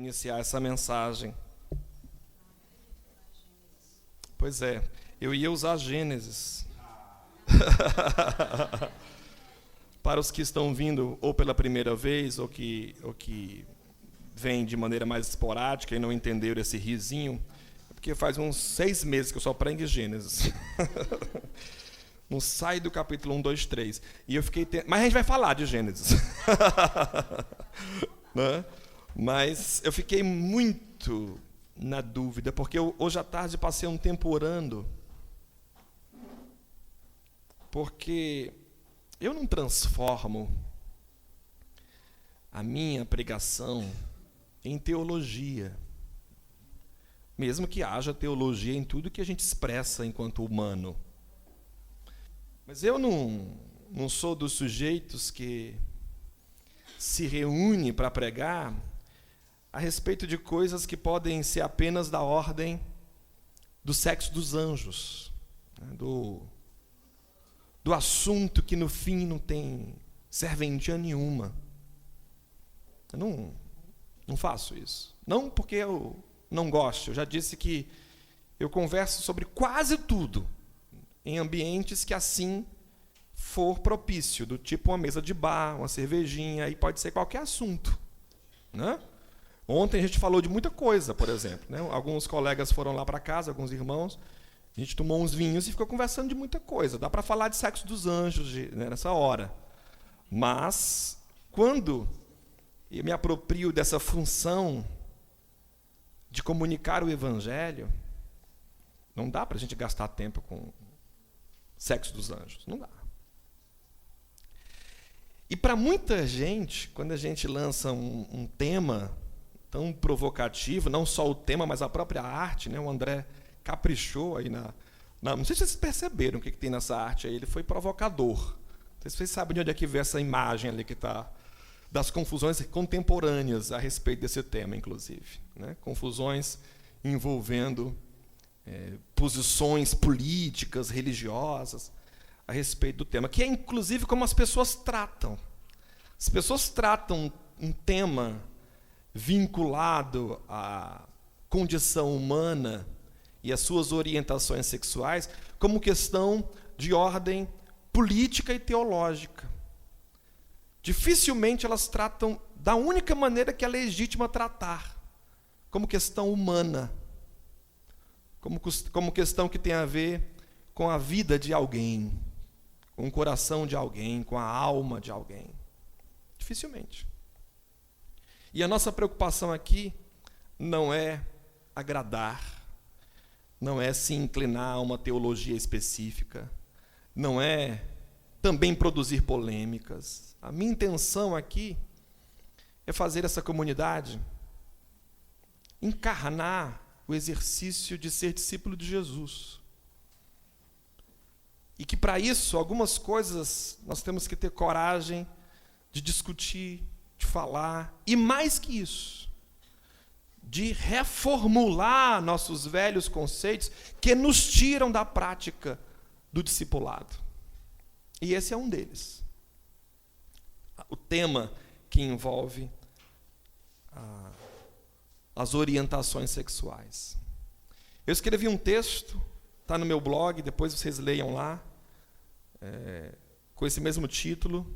iniciar essa mensagem. Pois é, eu ia usar Gênesis. Para os que estão vindo ou pela primeira vez, ou que vêm de maneira mais esporádica e não entenderam esse risinho, é porque faz uns 6 meses que eu só prego em Gênesis. Não sai do capítulo 1, 2, 3. E eu fiquei... Mas a gente vai falar de Gênesis. Né? Mas eu fiquei muito na dúvida, porque hoje à tarde passei um tempo orando, porque eu não transformo a minha pregação em teologia, mesmo que haja teologia em tudo que a gente expressa enquanto humano. Mas eu não sou dos sujeitos que se reúne para pregar a respeito de coisas que podem ser apenas da ordem do sexo dos anjos, né, do assunto que no fim não tem serventia nenhuma. Eu não faço isso. Não porque eu não gosto. Eu já disse que eu converso sobre quase tudo em ambientes que assim for propício, do tipo uma mesa de bar, uma cervejinha, aí pode ser qualquer assunto, né? Ontem a gente falou de muita coisa, por exemplo, né? Alguns colegas foram lá para casa, alguns irmãos, a gente tomou uns vinhos e ficou conversando de muita coisa. Dá para falar de sexo dos anjos né, nessa hora. Mas, quando eu me aproprio dessa função de comunicar o Evangelho, não dá para a gente gastar tempo com sexo dos anjos. Não dá. E para muita gente, quando a gente lança um tema tão provocativo, não só o tema, mas a própria arte, né? O André caprichou aí não sei se vocês perceberam o que tem nessa arte aí, ele foi provocador. Não sei se vocês sabem de onde é que veio essa imagem ali que está, das confusões contemporâneas a respeito desse tema, inclusive, né? Confusões envolvendo posições políticas, religiosas, a respeito do tema, que é inclusive como as pessoas tratam. As pessoas tratam um tema vinculado à condição humana e às suas orientações sexuais como questão de ordem política e teológica. Dificilmente elas tratam da única maneira que é legítima tratar, como questão humana, como questão que tem a ver com a vida de alguém, com o coração de alguém, com a alma de alguém. Dificilmente. E a nossa preocupação aqui não é agradar, não é se inclinar a uma teologia específica, não é também produzir polêmicas. A minha intenção aqui é fazer essa comunidade encarnar o exercício de ser discípulo de Jesus. E que para isso, algumas coisas nós temos que ter coragem de discutir, de falar, e mais que isso, de reformular nossos velhos conceitos que nos tiram da prática do discipulado. E esse é um deles. O tema que envolve as orientações sexuais. Eu escrevi um texto, está no meu blog, depois vocês leiam lá, com esse mesmo título,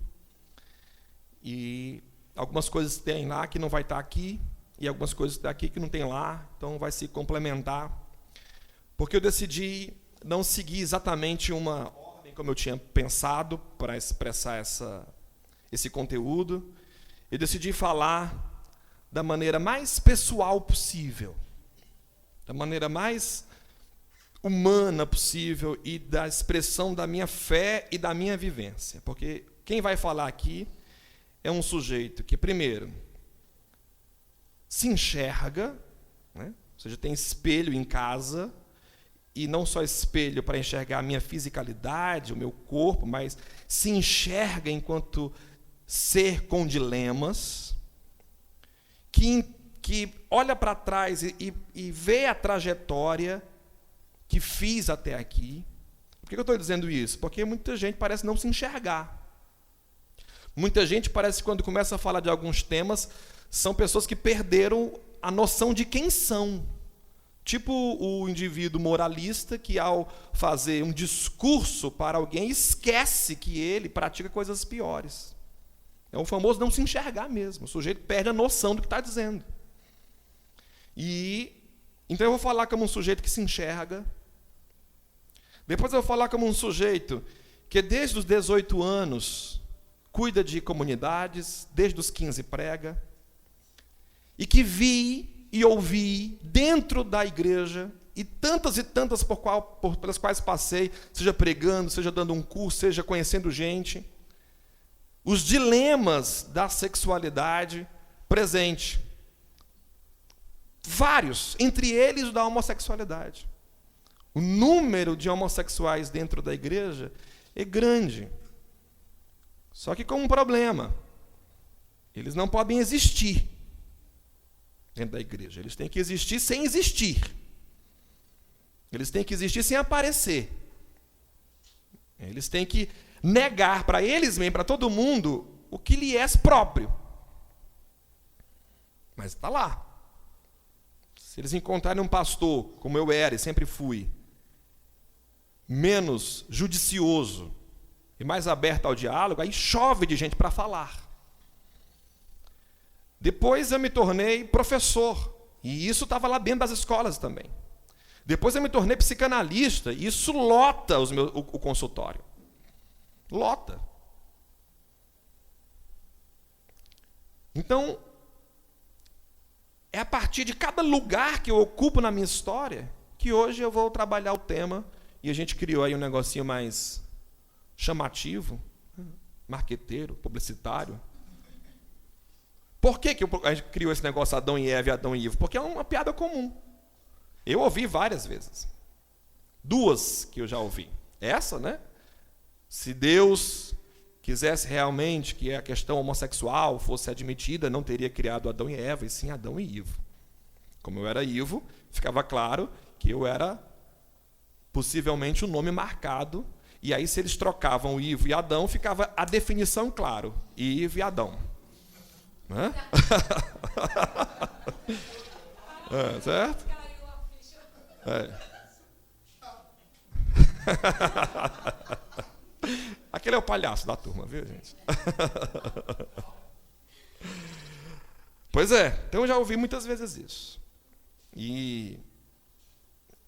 e algumas coisas tem lá que não vai estar aqui, e algumas coisas daqui que não tem lá, então vai se complementar, porque eu decidi não seguir exatamente uma ordem como eu tinha pensado para expressar esse conteúdo. Eu decidi falar da maneira mais pessoal possível, da maneira mais humana possível e da expressão da minha fé e da minha vivência. Porque quem vai falar aqui é um sujeito que, primeiro, se enxerga, né? Ou seja, tem espelho em casa, e não só espelho para enxergar a minha fisicalidade, o meu corpo, mas se enxerga enquanto ser com dilemas, que olha para trás e vê a trajetória que fiz até aqui. Por que eu estou dizendo isso? Porque muita gente parece não se enxergar. Muita gente parece que quando começa a falar de alguns temas, são pessoas que perderam a noção de quem são. Tipo o indivíduo moralista que, ao fazer um discurso para alguém, esquece que ele pratica coisas piores. É o famoso não se enxergar mesmo. O sujeito perde a noção do que está dizendo. Então eu vou falar como um sujeito que se enxerga. Depois eu vou falar como um sujeito que desde os 18 anos cuida de comunidades, desde os 15 prega, e que vi e ouvi dentro da igreja, e tantas pelas quais passei, seja pregando, seja dando um curso, seja conhecendo gente, os dilemas da sexualidade presente. Vários, entre eles o da homossexualidade. O número de homossexuais dentro da igreja é grande. Só que com um problema. Eles não podem existir dentro da igreja. Eles têm que existir sem existir. Eles têm que existir sem aparecer. Eles têm que negar para eles mesmos, para todo mundo, o que lhe é próprio. Mas está lá. Se eles encontrarem um pastor, como eu era e sempre fui, menos judicioso e mais aberto ao diálogo, aí chove de gente para falar. Depois eu me tornei professor, e isso estava lá dentro das escolas também. Depois eu me tornei psicanalista, e isso lota o consultório. Lota. Então, é a partir de cada lugar que eu ocupo na minha história que hoje eu vou trabalhar o tema, e a gente criou aí um negocinho mais chamativo, marqueteiro, publicitário. Por que a gente criou esse negócio Adão e Eva e Adão e Ivo? Porque é uma piada comum. Eu ouvi várias vezes. 2 que eu já ouvi. Essa, né? Se Deus quisesse realmente que a questão homossexual fosse admitida, não teria criado Adão e Eva, e sim Adão e Ivo. Como eu era Ivo, ficava claro que eu era possivelmente um nome marcado, e aí se eles trocavam Ivo e Adão, ficava a definição claro, Ivo e Adão. Né? Certo? Aquele é o palhaço da turma, viu, gente? Pois é, então eu já ouvi muitas vezes isso. E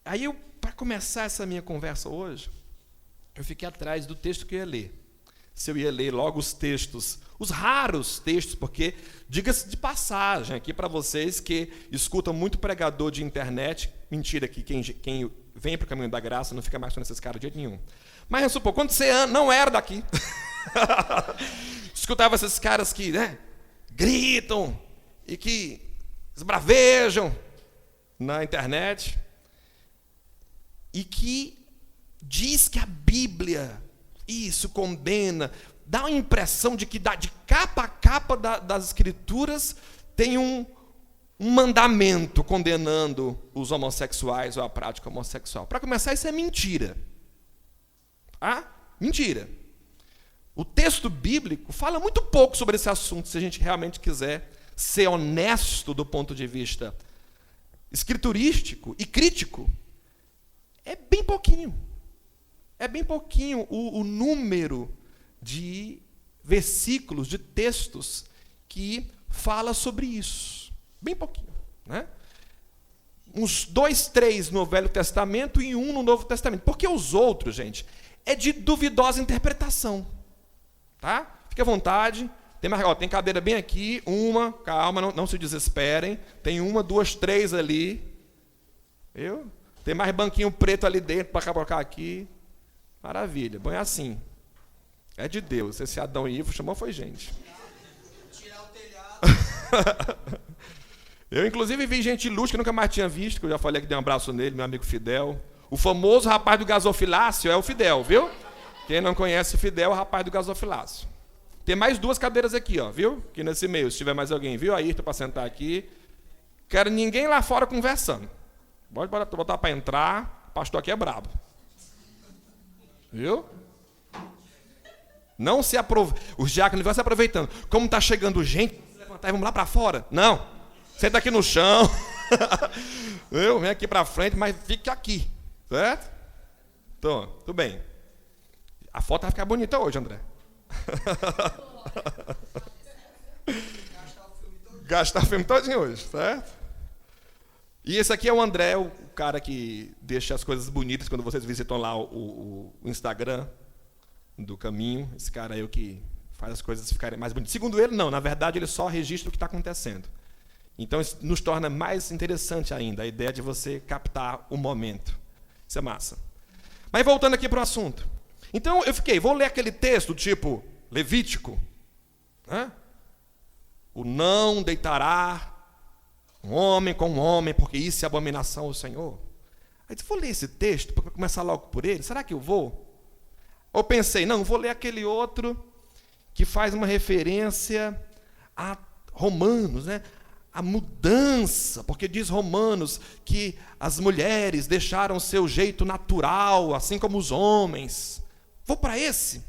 aí, para começar essa minha conversa hoje, eu fiquei atrás do texto que eu ia ler. Se eu ia ler logo os textos, os raros textos, porque, diga-se de passagem aqui para vocês que escutam muito pregador de internet, mentira que quem vem para o caminho da graça não fica mais com esses caras de jeito nenhum. Mas eu suponho, quando você não era daqui, escutava esses caras que, né, gritam e que esbravejam na internet, e que diz que a Bíblia, isso condena, dá uma impressão de que de capa a capa das Escrituras tem um mandamento condenando os homossexuais ou a prática homossexual. Para começar, isso é mentira. Mentira. O texto bíblico fala muito pouco sobre esse assunto, se a gente realmente quiser ser honesto do ponto de vista escriturístico e crítico. É bem pouquinho. É bem pouquinho o número de versículos, de textos que fala sobre isso. Bem pouquinho, né? Uns 2, 3 no Velho Testamento e 1 no Novo Testamento. Porque os outros, gente, é de duvidosa interpretação. Tá? Fique à vontade. Tem cadeira bem aqui, calma, não se desesperem. Tem 1, 2, 3 ali. Viu? Tem mais banquinho preto ali dentro para colocar aqui. Maravilha, bom, é assim. É de Deus. Esse Adão e Ivo chamou foi gente. Tirar o telhado. Eu, inclusive, vi gente ilustre que nunca mais tinha visto, que eu já falei que dei um abraço nele, meu amigo Fidel. O famoso rapaz do gasofilácio é o Fidel, viu? Quem não conhece o Fidel é o rapaz do gasofilácio. Tem mais 2 cadeiras aqui, ó, viu? Aqui nesse meio, se tiver mais alguém, viu? Ayrton para sentar aqui. Quero ninguém lá fora conversando. Pode botar para entrar, o pastor aqui é brabo. Viu? Não se aproveita. Os diáconos vão se aproveitando. Como está chegando gente, levantar e vamos lá para fora. Não. Senta aqui no chão. Eu venho aqui para frente, mas fique aqui. Certo? Então, tudo bem. A foto vai ficar bonita hoje, André. Gastar o filme todinho hoje, certo? E esse aqui é o André, o cara que deixa as coisas bonitas quando vocês visitam lá o Instagram do Caminho. Esse cara aí é o que faz as coisas ficarem mais bonitas. Segundo ele, não. Na verdade, ele só registra o que está acontecendo. Então, isso nos torna mais interessante ainda, a ideia de você captar o momento. Isso é massa. Mas voltando aqui para o assunto. Então, vou ler aquele texto tipo Levítico. Né? O não deitará um homem com um homem, porque isso é abominação ao Senhor. Aí eu vou ler esse texto, para começar logo por ele. Será que eu vou? Ou pensei, não, vou ler aquele outro que faz uma referência a Romanos, né? A mudança, porque diz Romanos que as mulheres deixaram seu jeito natural, assim como os homens. Vou para esse,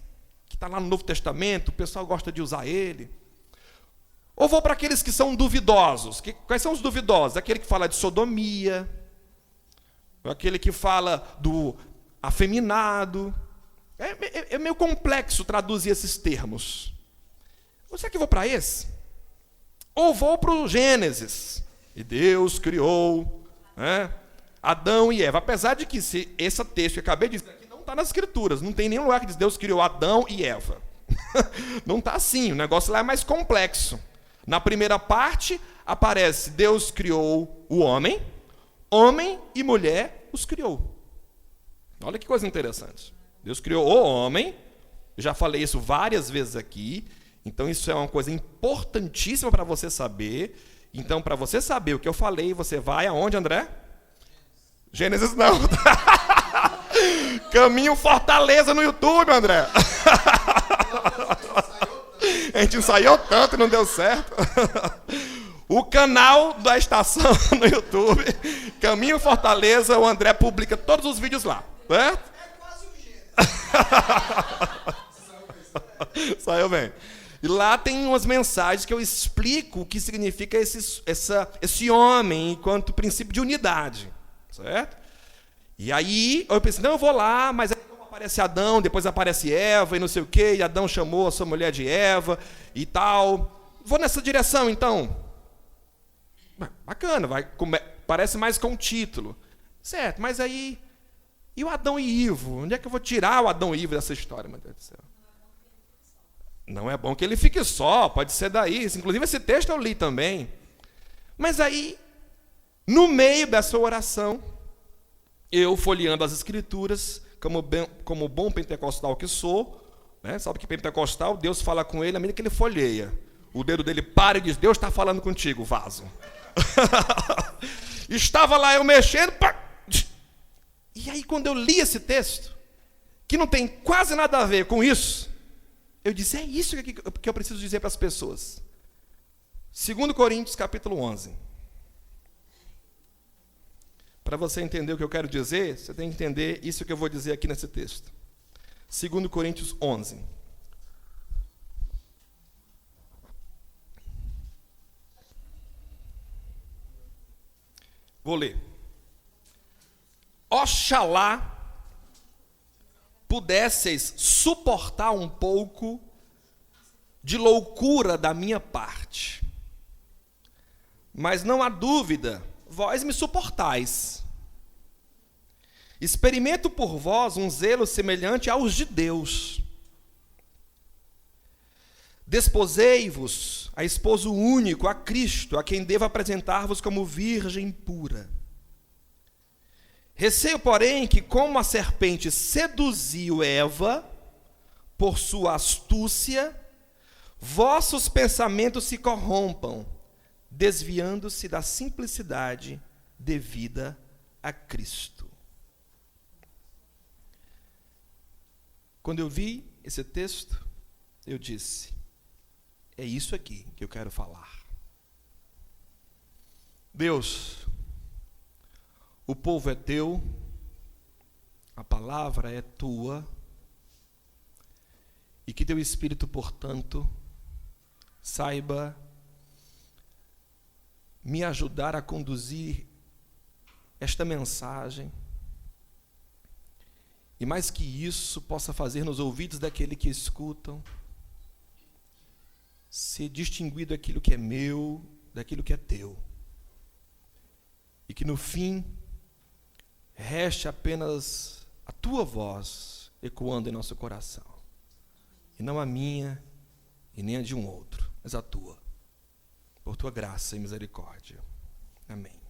que está lá no Novo Testamento, o pessoal gosta de usar ele. Ou vou para aqueles que são duvidosos. Quais são os duvidosos? Aquele que fala de sodomia, aquele que fala do afeminado. É meio complexo traduzir esses termos. Ou será que eu vou para esse? Ou vou para o Gênesis. E Deus criou, né, Adão e Eva. Apesar de que esse texto que eu acabei de dizer aqui não está nas Escrituras. Não tem nenhum lugar que diz Deus criou Adão e Eva. Não está assim. O negócio lá é mais complexo. Na primeira parte aparece Deus criou o homem, homem e mulher os criou. Olha que coisa interessante. Deus criou o homem. Eu já falei isso várias vezes aqui. Então, isso é uma coisa importantíssima para você saber. Então, para você saber o que eu falei, você vai aonde, André? Gênesis não. Caminho Fortaleza no YouTube, André. A gente ensaiou tanto e não deu certo. O canal da estação no YouTube, Caminho Fortaleza, o André publica todos os vídeos lá. Certo? É quase um gênero. Saiu bem. E lá tem umas mensagens que eu explico o que significa esse homem enquanto princípio de unidade. Certo? E aí eu pensei, não, eu vou lá, mas aí aparece Adão, depois aparece Eva e não sei o quê, e Adão chamou a sua mulher de Eva e tal. Vou nessa direção, então. Bacana, parece mais com o título. Certo, mas aí... E o Adão e Ivo? Onde é que eu vou tirar o Adão e Ivo dessa história, meu Deus do céu? Não é bom que ele fique só, pode ser daí. Inclusive, esse texto eu li também. Mas aí, no meio dessa oração, eu folheando as Escrituras, como bom pentecostal que sou, né? Sabe que pentecostal, Deus fala com ele à medida que ele folheia. O dedo dele para e diz, Deus está falando contigo, vaso. Estava lá eu mexendo, e aí quando eu li esse texto, que não tem quase nada a ver com isso, eu disse, é isso que eu preciso dizer para as pessoas. 2 Coríntios, capítulo 11. Para você entender o que eu quero dizer, você tem que entender isso que eu vou dizer aqui nesse texto. 2 Coríntios 11. Vou ler. Oxalá pudesseis suportar um pouco de loucura da minha parte. Mas não há dúvida, vós me suportais. Experimento por vós um zelo semelhante aos de Deus. Desposei-vos a esposo único, a Cristo, a quem devo apresentar-vos como virgem pura. Receio, porém, que como a serpente seduziu Eva, por sua astúcia, vossos pensamentos se corrompam, desviando-se da simplicidade devida a Cristo. Quando eu vi esse texto, eu disse, é isso aqui que eu quero falar. Deus, o povo é teu, a palavra é tua, e que teu Espírito, portanto, saiba me ajudar a conduzir esta mensagem. E mais que isso, possa fazer nos ouvidos daquele que escutam ser distinguido aquilo que é meu, daquilo que é teu. E que no fim, reste apenas a tua voz ecoando em nosso coração. E não a minha, e nem a de um outro, mas a tua. Por tua graça e misericórdia. Amém.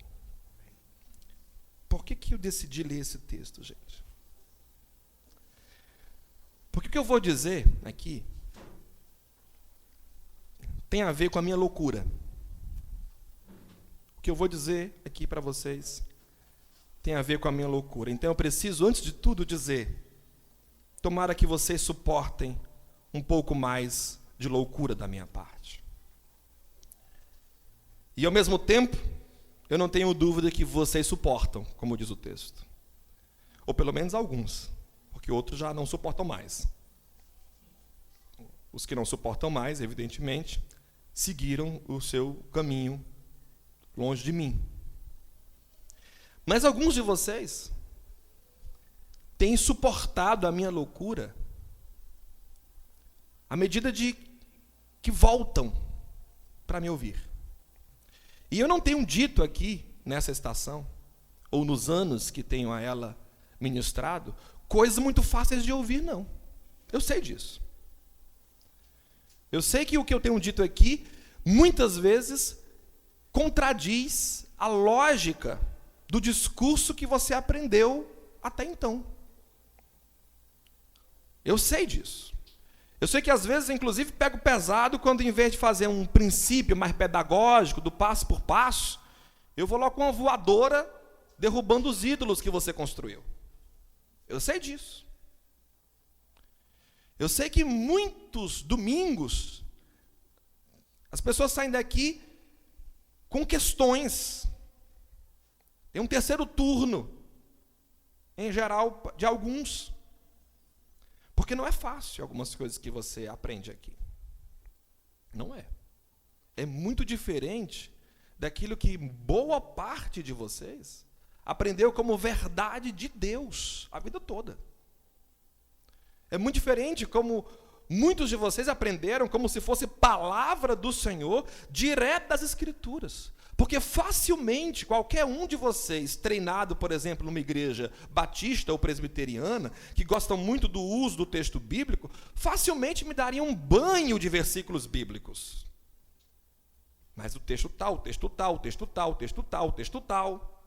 Por que eu decidi ler esse texto, gente? Porque o que eu vou dizer aqui tem a ver com a minha loucura. O que eu vou dizer aqui para vocês tem a ver com a minha loucura. Então eu preciso, antes de tudo, dizer: tomara que vocês suportem um pouco mais de loucura da minha parte. E ao mesmo tempo, eu não tenho dúvida que vocês suportam, como diz o texto. Ou pelo menos alguns, porque outros já não suportam mais. Os que não suportam mais, evidentemente, seguiram o seu caminho longe de mim. Mas alguns de vocês têm suportado a minha loucura à medida de que voltam para me ouvir. E eu não tenho dito aqui, nessa estação, ou nos anos que tenho a ela ministrado, coisas muito fáceis de ouvir, não. Eu sei disso. Eu sei que o que eu tenho dito aqui, muitas vezes, contradiz a lógica do discurso que você aprendeu até então. Eu sei disso. Eu sei que às vezes, inclusive, pego pesado quando, em vez de fazer um princípio mais pedagógico, do passo por passo, eu vou logo com uma voadora derrubando os ídolos que você construiu. Eu sei disso. Eu sei que muitos domingos as pessoas saem daqui com questões. Tem um terceiro turno, em geral, de alguns. Porque não é fácil algumas coisas que você aprende aqui. Não é. É muito diferente daquilo que boa parte de vocês aprendeu como verdade de Deus a vida toda. É muito diferente como muitos de vocês aprenderam como se fosse palavra do Senhor, direto das Escrituras. Porque facilmente, qualquer um de vocês, treinado, por exemplo, numa igreja batista ou presbiteriana, que gostam muito do uso do texto bíblico, facilmente me daria um banho de versículos bíblicos. Mas o texto tal, o texto tal, o texto tal, o texto tal, o texto tal.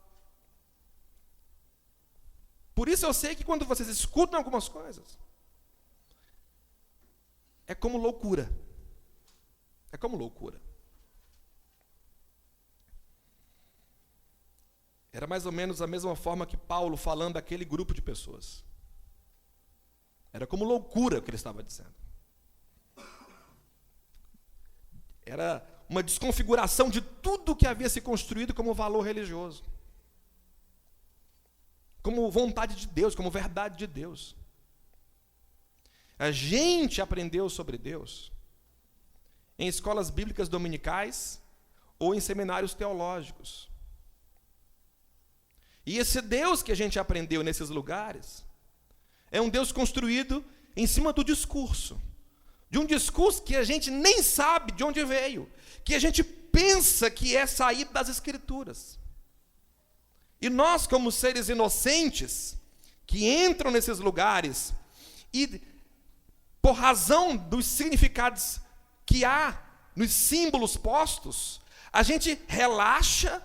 Por isso eu sei que quando vocês escutam algumas coisas, é como loucura. É como loucura. Era mais ou menos a mesma forma que Paulo falando daquele grupo de pessoas. Era como loucura o que ele estava dizendo. Era uma desconfiguração de tudo que havia se construído como valor religioso. Como vontade de Deus, como verdade de Deus. A gente aprendeu sobre Deus em escolas bíblicas dominicais ou em seminários teológicos. E esse Deus que a gente aprendeu nesses lugares é um Deus construído em cima do discurso. De um discurso que a gente nem sabe de onde veio, que a gente pensa que é saído das Escrituras. E nós, como seres inocentes, que entram nesses lugares e, por razão dos significados que há nos símbolos postos, a gente relaxa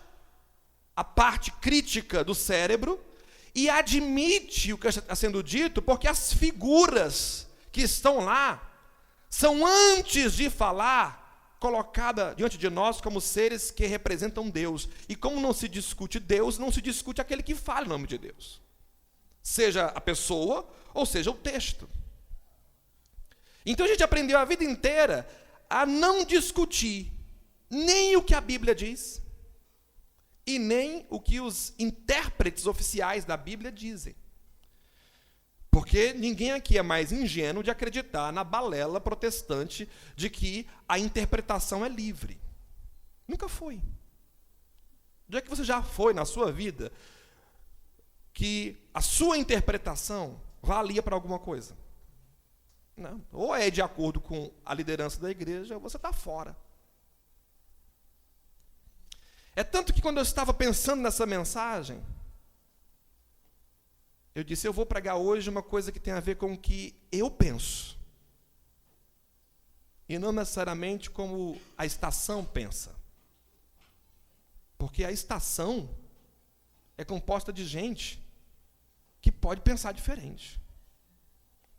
a parte crítica do cérebro e admite o que está sendo dito, porque as figuras que estão lá são, antes de falar, colocadas diante de nós como seres que representam Deus. E como não se discute Deus, não se discute aquele que fala em nome de Deus. Seja a pessoa, ou seja o texto. Então a gente aprendeu a vida inteira a não discutir nem o que a Bíblia diz e nem o que os intérpretes oficiais da Bíblia dizem. Porque ninguém aqui é mais ingênuo de acreditar na balela protestante de que a interpretação é livre. Nunca foi. Onde é que você já foi na sua vida que a sua interpretação valia para alguma coisa? Não. Ou é de acordo com a liderança da igreja, ou você está fora. É tanto que quando eu estava pensando nessa mensagem, eu disse, eu vou pregar hoje uma coisa que tem a ver com o que eu penso. E não necessariamente como a estação pensa. Porque a estação é composta de gente que pode pensar diferente.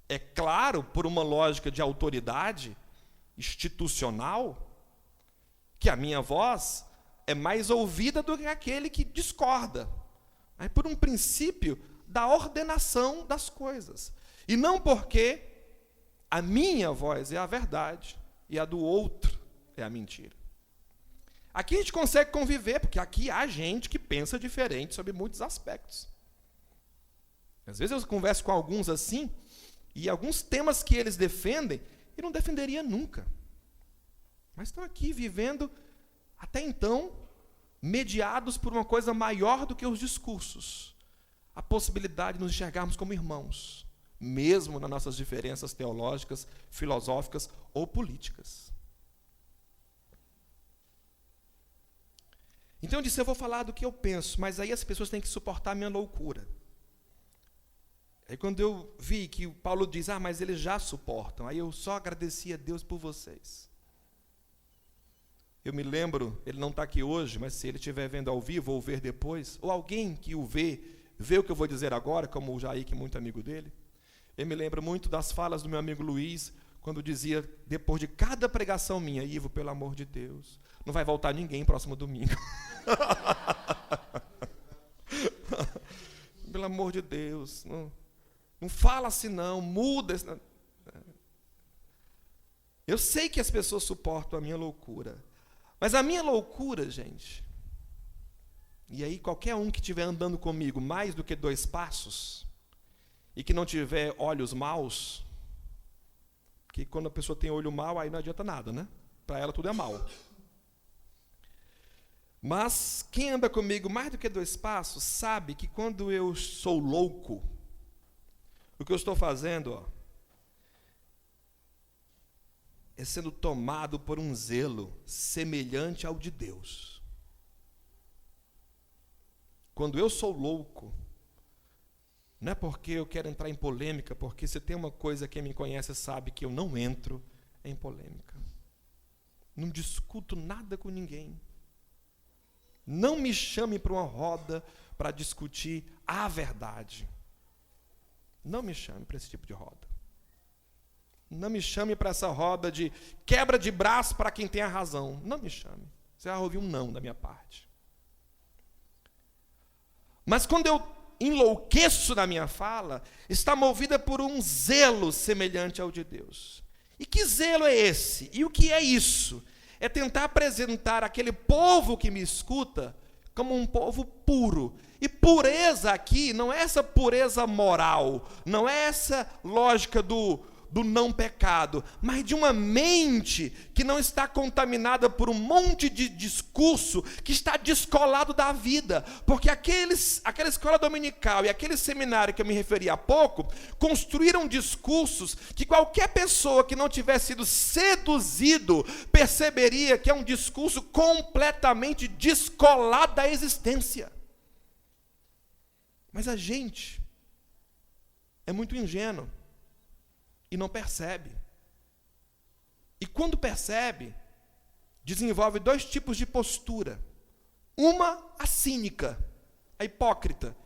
É claro, por uma lógica de autoridade institucional, que a minha voz é mais ouvida do que aquele que discorda. Mas por um princípio da ordenação das coisas. E não porque a minha voz é a verdade e a do outro é a mentira. Aqui a gente consegue conviver, porque aqui há gente que pensa diferente sobre muitos aspectos. Às vezes eu converso com alguns assim, e alguns temas que eles defendem, eu não defenderia nunca. Mas estão aqui vivendo, até então, mediados por uma coisa maior do que os discursos. A possibilidade de nos enxergarmos como irmãos, mesmo nas nossas diferenças teológicas, filosóficas ou políticas. Então eu disse, eu vou falar do que eu penso, mas aí as pessoas têm que suportar a minha loucura. Aí quando eu vi que o Paulo diz, mas eles já suportam, aí eu só agradeci a Deus por vocês. Eu me lembro, ele não está aqui hoje, mas se ele estiver vendo ao vivo ou ver depois, ou alguém que o vê o que eu vou dizer agora, como o Jair, que é muito amigo dele, eu me lembro muito das falas do meu amigo Luiz, quando dizia, depois de cada pregação minha, Ivo, pelo amor de Deus, não vai voltar ninguém próximo domingo. Pelo amor de Deus, não fala assim não, muda. Eu sei que as pessoas suportam a minha loucura, mas a minha loucura, gente, e aí qualquer um que estiver andando comigo mais do que 2 passos, e que não tiver olhos maus, porque quando a pessoa tem olho mau, aí não adianta nada, né? Para ela tudo é mau. Mas quem anda comigo mais do que 2 passos, sabe que quando eu sou louco, o que eu estou fazendo, é sendo tomado por um zelo semelhante ao de Deus. Quando eu sou louco, não é porque eu quero entrar em polêmica, porque se tem uma coisa, quem me conhece sabe que eu não entro em polêmica. Não discuto nada com ninguém. Não me chame para uma roda para discutir a verdade. Não me chame para esse tipo de roda. Não me chame para essa roda de quebra de braço para quem tem a razão. Não me chame. Você vai ouvir um não da minha parte. Mas quando eu enlouqueço na minha fala, está movida por um zelo semelhante ao de Deus. E que zelo é esse? E o que é isso? É tentar apresentar aquele povo que me escuta como um povo puro. E pureza aqui não é essa pureza moral, não é essa lógica do não pecado, mas de uma mente que não está contaminada por um monte de discurso que está descolado da vida, porque aquela escola dominical e aquele seminário que eu me referi há pouco, construíram discursos que qualquer pessoa que não tivesse sido seduzido, perceberia que é um discurso completamente descolado da existência. Mas a gente é muito ingênuo e não percebe. E quando percebe, desenvolve 2 tipos de postura. Uma, a cínica, a hipócrita,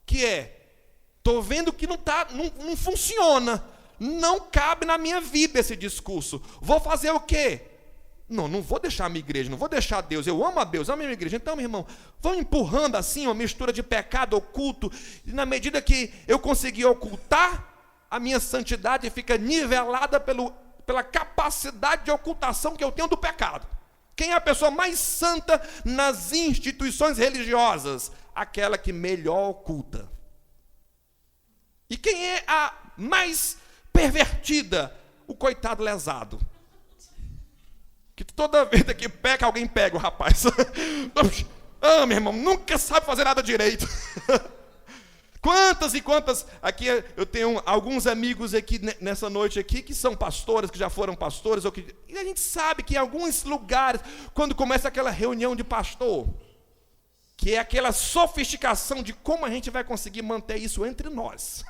que é, estou vendo que não funciona, não cabe na minha vida esse discurso. Vou fazer o quê? Não vou deixar a minha igreja, não vou deixar Deus, eu amo a Deus, amo a minha igreja. Então, meu irmão, vão empurrando assim uma mistura de pecado oculto, e na medida que eu conseguir ocultar, a minha santidade fica nivelada pela capacidade de ocultação que eu tenho do pecado. Quem é a pessoa mais santa nas instituições religiosas? Aquela que melhor oculta. E quem é a mais pervertida? O coitado lesado. Que toda vez que peca, alguém pega o rapaz. Ah, meu irmão, nunca sabe fazer nada direito. Quantas e quantas, aqui eu tenho alguns amigos aqui nessa noite aqui, que são pastores, que já foram pastores, e a gente sabe que em alguns lugares, quando começa aquela reunião de pastor, que é aquela sofisticação de como a gente vai conseguir manter isso entre nós.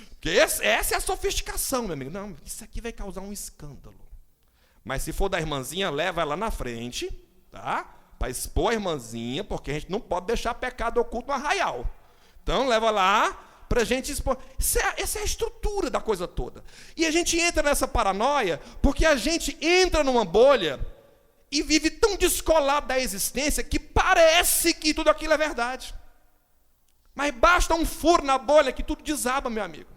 Porque essa é a sofisticação, meu amigo. Não, isso aqui vai causar um escândalo. Mas se for da irmãzinha, leva ela na frente, tá? Para expor a irmãzinha, porque a gente não pode deixar pecado oculto no arraial. Então, leva lá para a gente expor. Essa é a estrutura da coisa toda. E a gente entra nessa paranoia porque a gente entra numa bolha e vive tão descolado da existência que parece que tudo aquilo é verdade. Mas basta um furo na bolha que tudo desaba, meu amigo.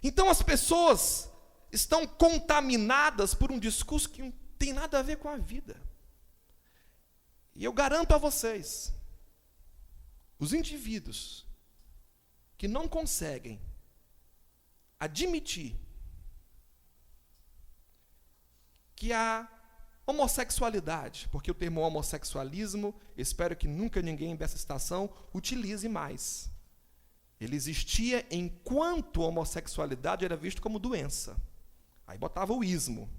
Então, as pessoas estão contaminadas por um discurso que não tem nada a ver com a vida. E eu garanto a vocês, os indivíduos que não conseguem admitir que a homossexualidade, porque o termo homossexualismo, espero que nunca ninguém dessa estação utilize mais. Ele existia enquanto a homossexualidade era visto como doença. Aí botava o ismo.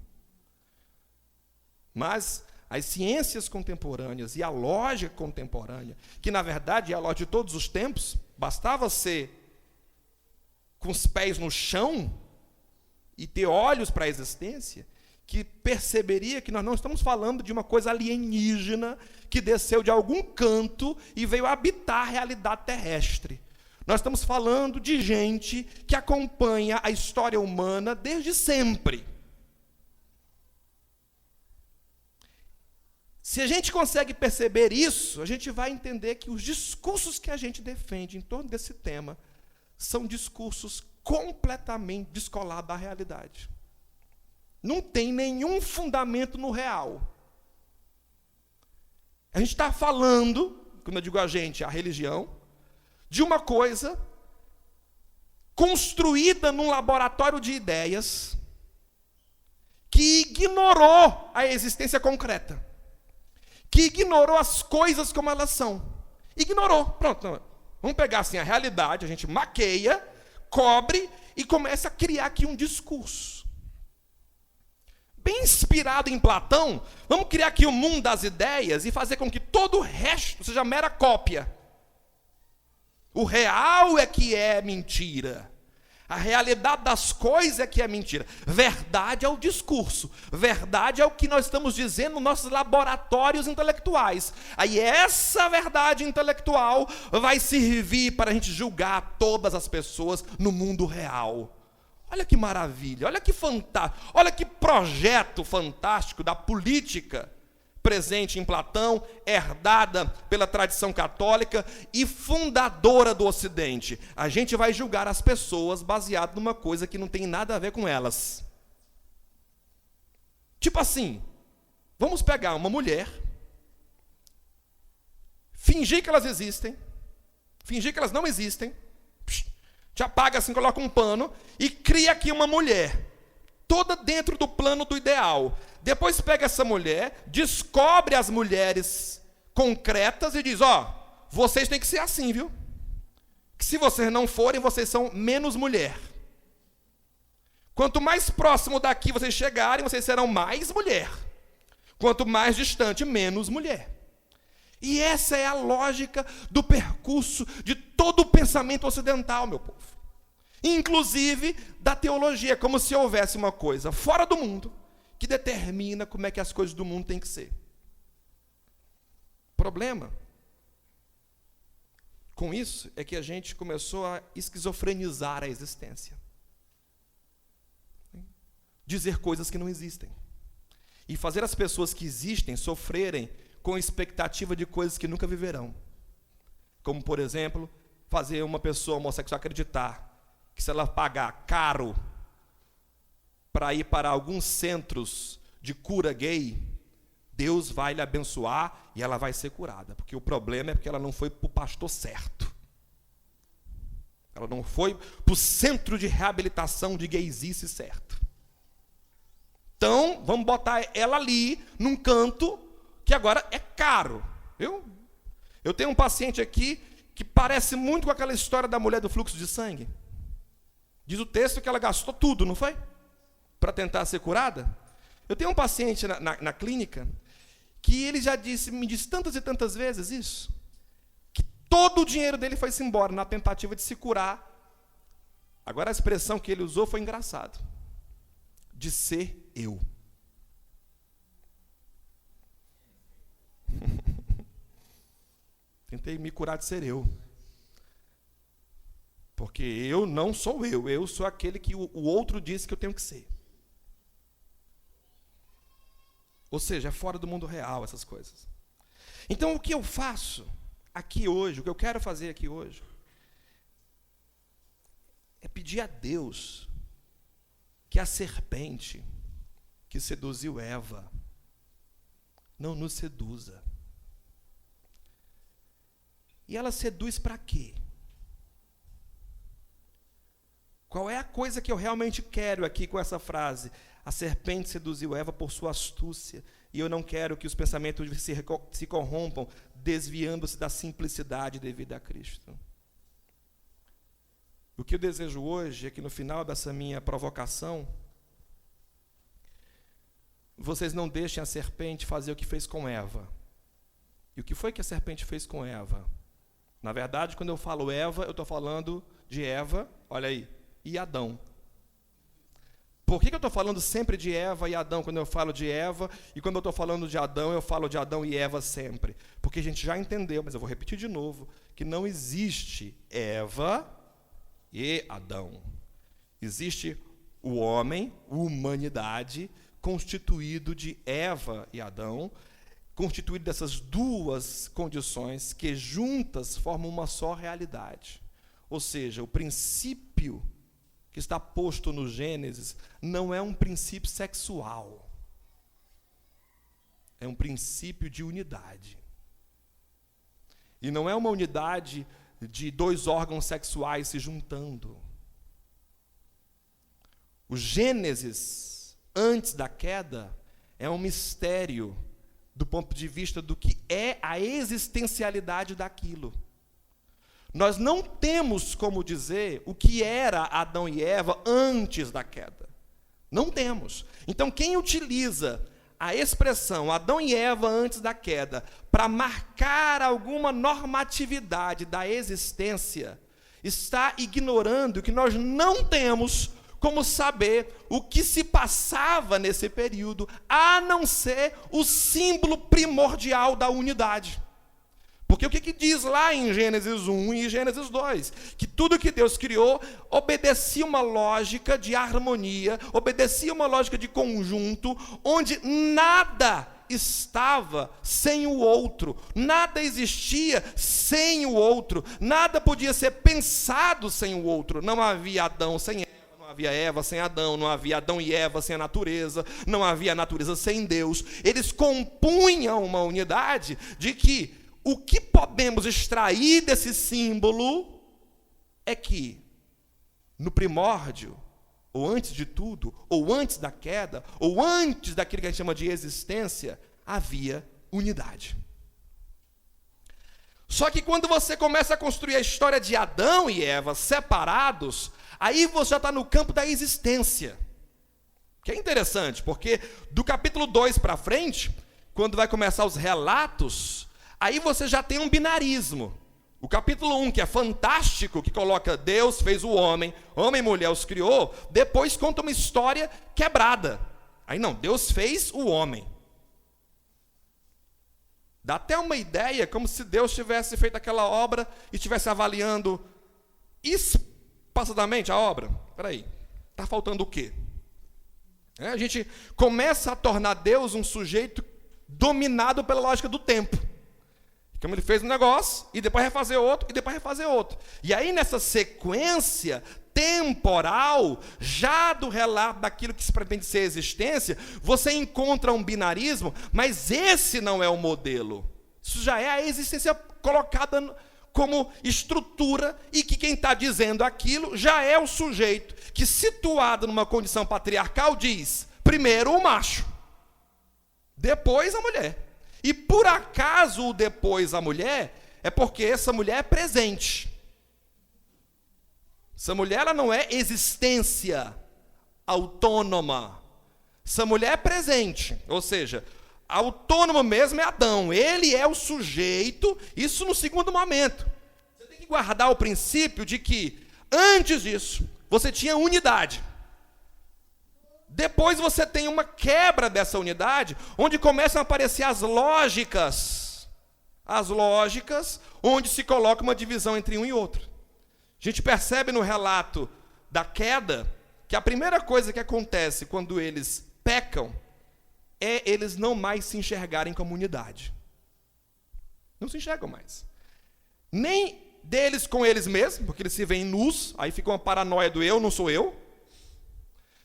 Mas as ciências contemporâneas e a lógica contemporânea, que na verdade é a lógica de todos os tempos, bastava ser com os pés no chão e ter olhos para a existência, que perceberia que nós não estamos falando de uma coisa alienígena que desceu de algum canto e veio habitar a realidade terrestre. Nós estamos falando de gente que acompanha a história humana desde sempre. Se a gente consegue perceber isso, a gente vai entender que os discursos que a gente defende em torno desse tema são discursos completamente descolados da realidade. Não tem nenhum fundamento no real. A gente está falando, quando eu digo a gente, a religião, de uma coisa construída num laboratório de ideias que ignorou a existência concreta, que ignorou as coisas como elas são. Ignorou. Pronto. Vamos pegar assim a realidade, a gente maqueia, cobre e começa a criar aqui um discurso. Bem inspirado em Platão, vamos criar aqui o mundo das ideias e fazer com que todo o resto seja mera cópia. O real é que é mentira. A realidade das coisas é que é mentira. Verdade é o discurso. Verdade é o que nós estamos dizendo nos nossos laboratórios intelectuais. Aí essa verdade intelectual vai servir para a gente julgar todas as pessoas no mundo real. Olha que maravilha, olha que fantástico, olha que projeto fantástico da política presente em Platão, herdada pela tradição católica e fundadora do Ocidente. A gente vai julgar as pessoas baseado numa coisa que não tem nada a ver com elas. Tipo assim, vamos pegar uma mulher, fingir que elas existem, fingir que elas não existem, te apaga assim, coloca um pano e cria aqui uma mulher, toda dentro do plano do ideal. Depois pega essa mulher, descobre as mulheres concretas e diz, vocês têm que ser assim, viu? Que se vocês não forem, vocês são menos mulher. Quanto mais próximo daqui vocês chegarem, vocês serão mais mulher. Quanto mais distante, menos mulher. E essa é a lógica do percurso de todo o pensamento ocidental, meu povo. Inclusive da teologia, como se houvesse uma coisa fora do mundo que determina como é que as coisas do mundo têm que ser. O problema com isso é que a gente começou a esquizofrenizar a existência. Dizer coisas que não existem. E fazer as pessoas que existem sofrerem com expectativa de coisas que nunca viverão. Como, por exemplo, fazer uma pessoa homossexual acreditar que se ela pagar caro para ir para alguns centros de cura gay, Deus vai lhe abençoar e ela vai ser curada. Porque o problema é porque ela não foi para o pastor certo. Ela não foi para o centro de reabilitação de gaysice certo. Então, vamos botar ela ali, num canto, que agora é caro. Eu tenho um paciente aqui que parece muito com aquela história da mulher do fluxo de sangue. Diz o texto que ela gastou tudo, não foi? Para tentar ser curada. Eu tenho um paciente na clínica que ele já me disse tantas e tantas vezes isso, que todo o dinheiro dele foi-se embora na tentativa de se curar. Agora a expressão que ele usou foi engraçado. De ser eu. Tentei me curar de ser eu. Porque eu não sou eu sou aquele que o outro disse que eu tenho que ser. Ou seja, é fora do mundo real essas coisas. Então o que eu faço aqui hoje, o que eu quero fazer aqui hoje, é pedir a Deus que a serpente que seduziu Eva não nos seduza. E ela seduz para quê? Qual é a coisa que eu realmente quero aqui com essa frase? A serpente seduziu Eva por sua astúcia, e eu não quero que os pensamentos se corrompam, desviando-se da simplicidade devida a Cristo. O que eu desejo hoje é que no final dessa minha provocação, vocês não deixem a serpente fazer o que fez com Eva. E o que foi que a serpente fez com Eva? Na verdade, quando eu falo Eva, eu estou falando de Eva, olha aí, e Adão. Por que eu estou falando sempre de Eva e Adão quando eu falo de Eva, e quando eu estou falando de Adão, eu falo de Adão e Eva sempre? Porque a gente já entendeu, mas eu vou repetir de novo, que não existe Eva e Adão. Existe o homem, a humanidade, constituído de Eva e Adão, constituído dessas duas condições que juntas formam uma só realidade. Ou seja, o princípio que está posto no Gênesis não é um princípio sexual. É um princípio de unidade. E não é uma unidade de dois órgãos sexuais se juntando. O Gênesis, antes da queda, é um mistério do ponto de vista do que é a existencialidade daquilo. Nós não temos como dizer o que era Adão e Eva antes da queda. Não temos. Então, quem utiliza a expressão Adão e Eva antes da queda para marcar alguma normatividade da existência, está ignorando que nós não temos como saber o que se passava nesse período, a não ser o símbolo primordial da unidade. Porque o que diz lá em Gênesis 1 e Gênesis 2? Que tudo que Deus criou obedecia uma lógica de harmonia, obedecia uma lógica de conjunto, onde nada estava sem o outro, nada existia sem o outro, nada podia ser pensado sem o outro. Não havia Adão sem Eva, não havia Eva sem Adão, não havia Adão e Eva sem a natureza, não havia a natureza sem Deus. Eles compunham uma unidade de que o que podemos extrair desse símbolo é que, no primórdio, ou antes de tudo, ou antes da queda, ou antes daquilo que a gente chama de existência, havia unidade. Só que quando você começa a construir a história de Adão e Eva separados, aí você já está no campo da existência. Que é interessante, porque do capítulo 2 para frente, quando vai começar os relatos, aí você já tem um binarismo. O capítulo 1, que é fantástico, que coloca Deus fez o homem e mulher os criou, depois conta uma história quebrada. Aí não, Deus fez o homem. Dá até uma ideia, como se Deus tivesse feito aquela obra e estivesse avaliando espaçadamente a obra. Espera aí, está faltando o quê? A gente começa a tornar Deus um sujeito dominado pela lógica do tempo. Como ele fez um negócio, e depois refazer outro, e depois refazer outro. E aí, nessa sequência temporal, já do relato daquilo que se pretende ser existência, você encontra um binarismo, mas esse não é o modelo. Isso já é a existência colocada como estrutura, e que quem está dizendo aquilo já é o sujeito que, situado numa condição patriarcal, diz: primeiro o macho, depois a mulher. E por acaso o depois a mulher é porque essa mulher é presente. Essa mulher ela não é existência autônoma. Essa mulher é presente, ou seja, autônomo mesmo é Adão. Ele é o sujeito, isso no segundo momento. Você tem que guardar o princípio de que, antes disso, você tinha unidade. Depois você tem uma quebra dessa unidade, onde começam a aparecer as lógicas. As lógicas, onde se coloca uma divisão entre um e outro. A gente percebe no relato da queda, que a primeira coisa que acontece quando eles pecam, é eles não mais se enxergarem como unidade. Não se enxergam mais. Nem deles com eles mesmos, porque eles se veem nus, aí fica uma paranoia do eu, não sou eu,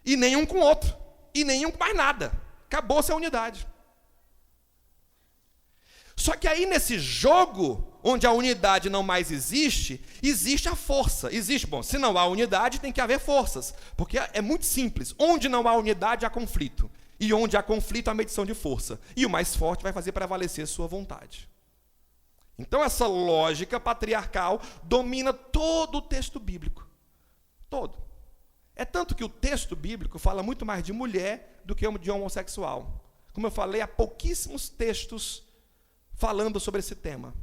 e nem um com o outro, e nenhum com mais nada. Acabou-se a unidade. Só que aí nesse jogo, onde a unidade não mais existe, existe a força. Bom, se não há unidade, tem que haver forças, porque é muito simples. Onde não há unidade, há conflito. E onde há conflito, há medição de força. E o mais forte vai fazer prevalecer a sua vontade. Então essa lógica patriarcal domina todo o texto bíblico. Todo. É tanto que o texto bíblico fala muito mais de mulher do que de homossexual. Como eu falei, há pouquíssimos textos falando sobre esse tema.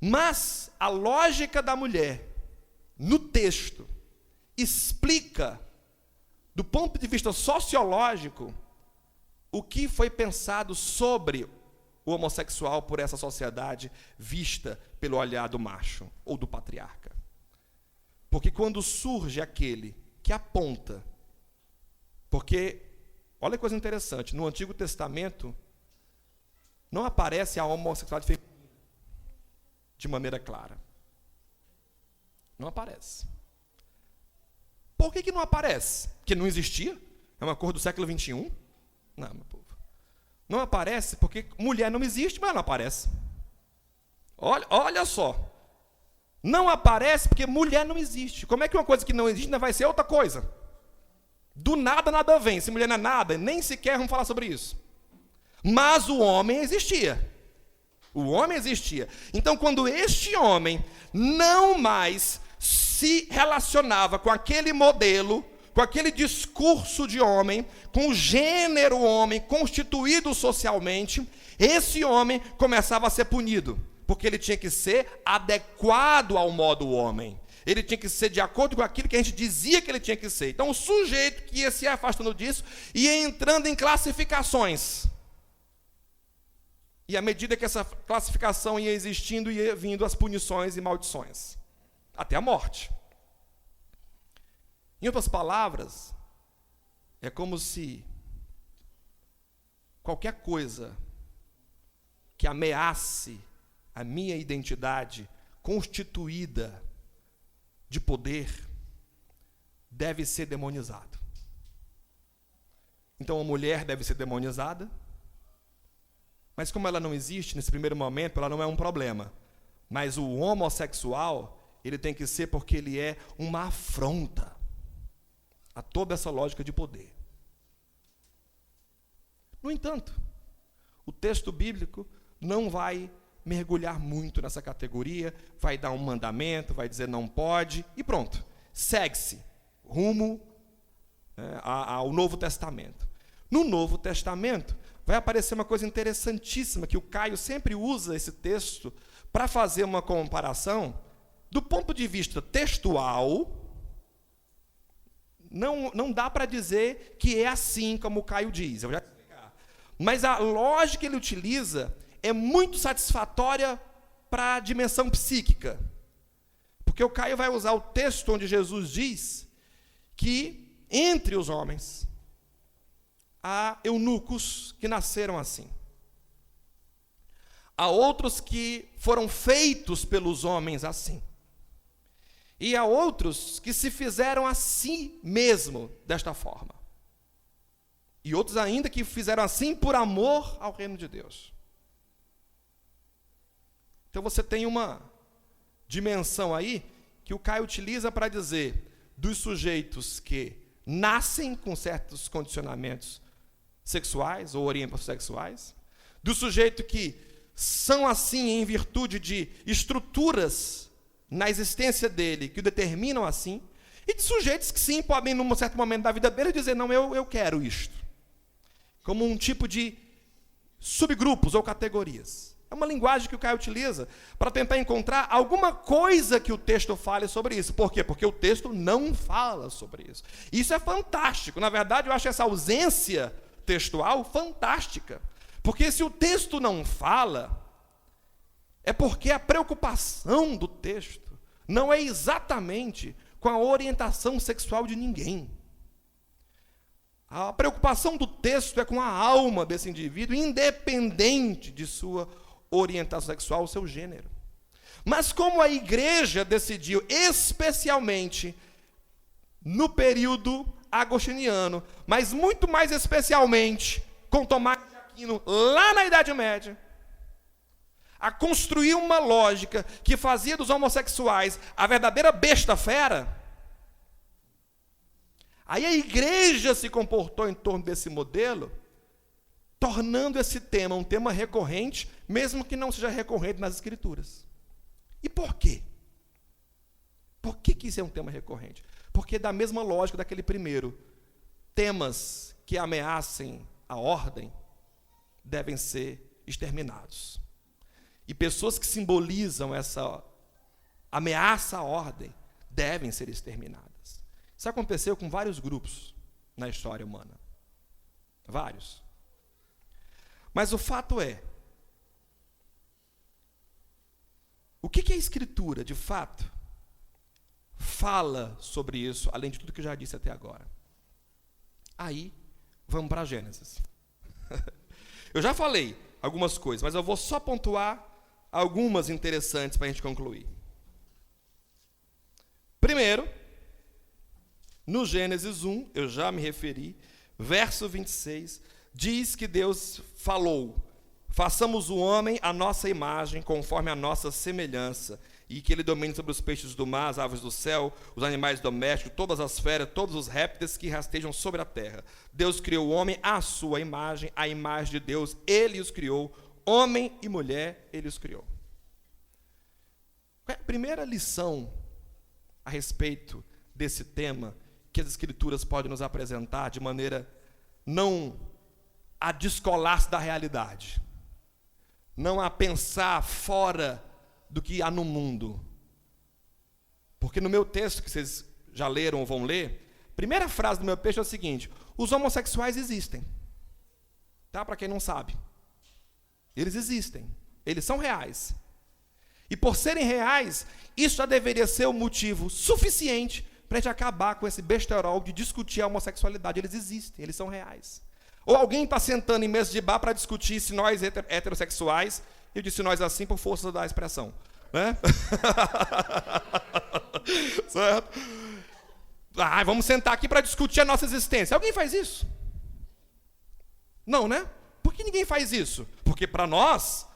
Mas a lógica da mulher, no texto, explica, do ponto de vista sociológico, o que foi pensado sobre o homossexual por essa sociedade vista pelo olhar do macho ou do patriarca. Porque quando surge aquele que aponta, porque, olha que coisa interessante, no Antigo Testamento não aparece a homossexualidade feminina de maneira clara. Não aparece. Por que não aparece? Porque não existia? É uma coisa do século XXI? Não, meu povo. Não aparece porque mulher não existe, mas não aparece. Olha só. Não aparece porque mulher não existe. Como é que uma coisa que não existe ainda vai ser outra coisa? Do nada, nada vem. Se mulher não é nada, nem sequer vamos falar sobre isso. Mas o homem existia. O homem existia. Então, quando este homem não mais se relacionava com aquele modelo, com aquele discurso de homem, com o gênero homem constituído socialmente, esse homem começava a ser punido, porque ele tinha que ser adequado ao modo homem. Ele tinha que ser de acordo com aquilo que a gente dizia que ele tinha que ser. Então, o sujeito que ia se afastando disso, ia entrando em classificações. E à medida que essa classificação ia existindo, ia vindo as punições e maldições. Até a morte. Em outras palavras, é como se qualquer coisa que ameace a minha identidade constituída de poder deve ser demonizado. Então a mulher deve ser demonizada, mas como ela não existe nesse primeiro momento, ela não é um problema. Mas o homossexual, ele tem que ser porque ele é uma afronta a toda essa lógica de poder. No entanto, o texto bíblico não vai mergulhar muito nessa categoria, vai dar um mandamento, vai dizer não pode, e pronto. Segue-se rumo ao Novo Testamento. No Novo Testamento, vai aparecer uma coisa interessantíssima, que o Caio sempre usa esse texto para fazer uma comparação do ponto de vista textual. Não dá para dizer que é assim como o Caio diz, eu já vou explicar. Mas a lógica que ele utiliza é muito satisfatória para a dimensão psíquica. Porque o Caio vai usar o texto onde Jesus diz que entre os homens há eunucos que nasceram assim. Há outros que foram feitos pelos homens assim. E há outros que se fizeram a si mesmo desta forma. E outros ainda que fizeram assim por amor ao reino de Deus. Então você tem uma dimensão aí que o Caio utiliza para dizer dos sujeitos que nascem com certos condicionamentos sexuais ou orientações sexuais, do sujeito que são assim em virtude de estruturas na existência dele que o determinam assim, e de sujeitos que sim podem, num certo momento da vida dele, dizer, não, eu quero isto. Como um tipo de subgrupos ou categorias. É uma linguagem que o Caio utiliza para tentar encontrar alguma coisa que o texto fale sobre isso. Por quê? Porque o texto não fala sobre isso. Isso é fantástico. Na verdade, eu acho essa ausência textual fantástica. Porque se o texto não fala, é porque a preocupação do texto não é exatamente com a orientação sexual de ninguém. A preocupação do texto é com a alma desse indivíduo, independente de sua orientação sexual ou seu gênero. Mas como a igreja decidiu, especialmente no período agostiniano, mas muito mais especialmente com Tomás de Aquino, lá na Idade Média, a construir uma lógica que fazia dos homossexuais a verdadeira besta fera, aí a igreja se comportou em torno desse modelo, tornando esse tema um tema recorrente, mesmo que não seja recorrente nas Escrituras. E por quê? Por que isso é um tema recorrente? Porque da mesma lógica daquele primeiro, temas que ameacem a ordem devem ser exterminados. E pessoas que simbolizam essa ameaça à ordem devem ser exterminadas. Isso aconteceu com vários grupos na história humana. Vários. Mas o fato é, o que a Escritura, de fato, fala sobre isso, além de tudo que eu já disse até agora? Aí, vamos para Gênesis. Eu já falei algumas coisas, mas eu vou só pontuar algumas interessantes para a gente concluir. Primeiro, no Gênesis 1, eu já me referi, verso 26, diz que Deus falou, façamos o homem à nossa imagem, conforme a nossa semelhança, e que ele domine sobre os peixes do mar, as aves do céu, os animais domésticos, todas as feras, todos os répteis que rastejam sobre a terra. Deus criou o homem à sua imagem, a imagem de Deus, ele os criou, homem e mulher, ele os criou. A primeira lição a respeito desse tema que as Escrituras podem nos apresentar de maneira não a descolar-se da realidade, não a pensar fora do que há no mundo. Porque no meu texto, que vocês já leram ou vão ler, a primeira frase do meu texto é a seguinte: os homossexuais existem. Tá? Para quem não sabe. Eles existem. Eles são reais. E por serem reais, isso já deveria ser o motivo suficiente para a gente acabar com esse besterol de discutir a homossexualidade. Eles existem, eles são reais. Ou alguém está sentando em mesa de bar para discutir se nós heterossexuais, eu disse nós assim por força da expressão, né? Certo? Vamos sentar aqui para discutir a nossa existência. Alguém faz isso? Não, né? Por que ninguém faz isso? Porque para nós,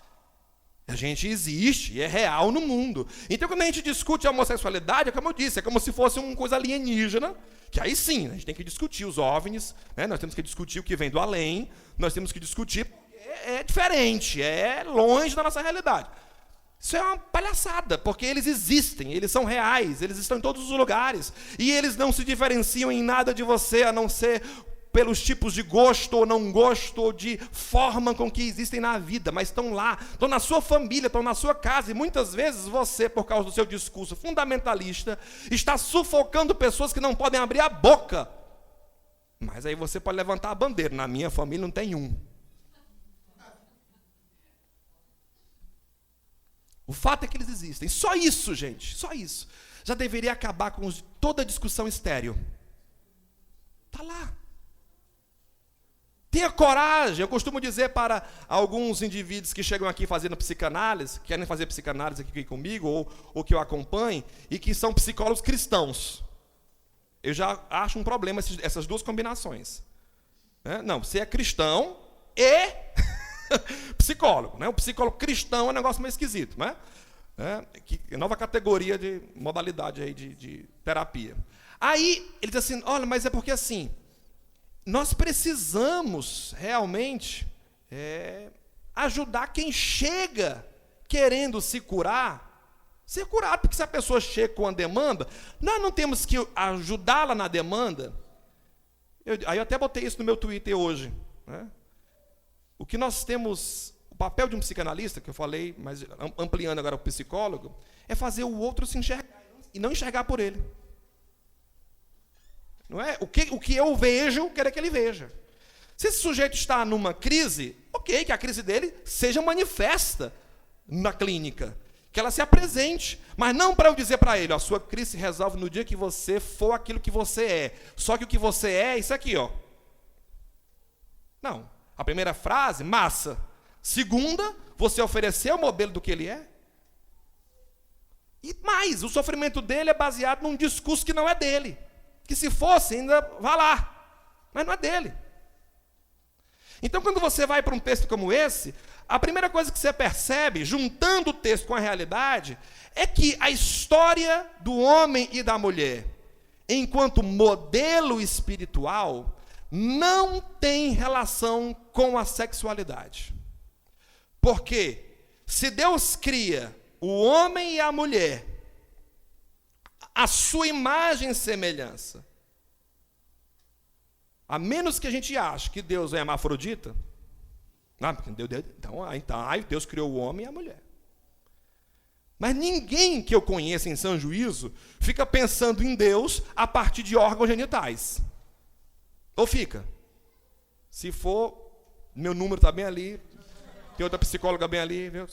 a gente existe e é real no mundo. Então, quando a gente discute a homossexualidade, é como eu disse, é como se fosse uma coisa alienígena, que aí sim, a gente tem que discutir os OVNIs, né? Nós temos que discutir o que vem do além, nós temos que discutir, é diferente, é longe da nossa realidade. Isso é uma palhaçada, porque eles existem, eles são reais, eles estão em todos os lugares, e eles não se diferenciam em nada de você, a não ser pelos tipos de gosto ou não gosto, ou de forma com que existem na vida, mas estão lá, estão na sua família, estão na sua casa, e muitas vezes você, por causa do seu discurso fundamentalista, está sufocando pessoas que não podem abrir a boca. Mas aí você pode levantar a bandeira: na minha família não tem um. O fato é que eles existem. Só isso, gente, só isso já deveria acabar com toda a discussão estéril. Está lá. Tenha coragem. Eu costumo dizer para alguns indivíduos que chegam aqui fazendo psicanálise, querem fazer psicanálise aqui comigo, ou que eu acompanhe, e que são psicólogos cristãos. Eu já acho um problema essas duas combinações. Não, você é cristão e psicólogo. Né? O psicólogo cristão é um negócio meio esquisito. Né? É nova categoria de modalidade aí de terapia. Aí ele diz assim, olha, mas é porque assim, nós precisamos realmente ajudar quem chega querendo se curar, ser curado, porque se a pessoa chega com uma demanda, nós não temos que ajudá-la na demanda. Aí eu até botei isso no meu Twitter hoje, né? O que nós temos, o papel de um psicanalista, que eu falei, mas ampliando agora o psicólogo, é fazer o outro se enxergar, e não enxergar por ele. Não é? O que eu vejo, eu quero que ele veja. Se esse sujeito está numa crise, ok, que a crise dele seja manifesta na clínica, que ela se apresente, mas não para eu dizer para ele, a sua crise se resolve no dia que você for aquilo que você é. Só que o que você é isso aqui, ó. Não. A primeira frase, massa. Segunda, você oferecer o modelo do que ele é. E mais, o sofrimento dele é baseado num discurso que não é dele. Que se fosse, ainda vá lá. Mas não é dele. Então, quando você vai para um texto como esse, a primeira coisa que você percebe, juntando o texto com a realidade, é que a história do homem e da mulher, enquanto modelo espiritual, não tem relação com a sexualidade. Porque se Deus cria o homem e a mulher, a sua imagem e semelhança, a menos que a gente ache que Deus é hermafrodita, então Deus criou o homem e a mulher. Mas ninguém que eu conheça em sã juízo fica pensando em Deus a partir de órgãos genitais. Ou fica? Se for, meu número está bem ali, tem outra psicóloga bem ali, viu?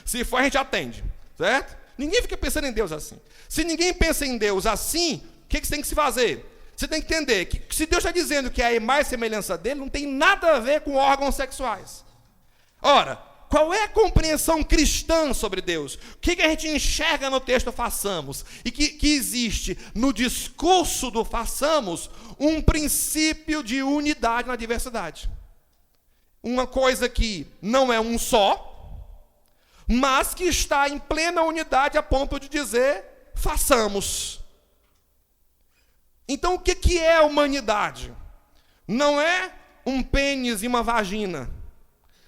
Se for, a gente atende, certo? Ninguém fica pensando em Deus assim. Se ninguém pensa em Deus assim, o que você tem que se fazer? Você tem que entender que se Deus está dizendo que é a imagem e semelhança dele, não tem nada a ver com órgãos sexuais. Ora, qual é a compreensão cristã sobre Deus? O que a gente enxerga no texto façamos? E que existe no discurso do façamos um princípio de unidade na diversidade. Uma coisa que não é um só, mas que está em plena unidade a ponto de dizer, façamos. Então, o que é a humanidade? Não é um pênis e uma vagina.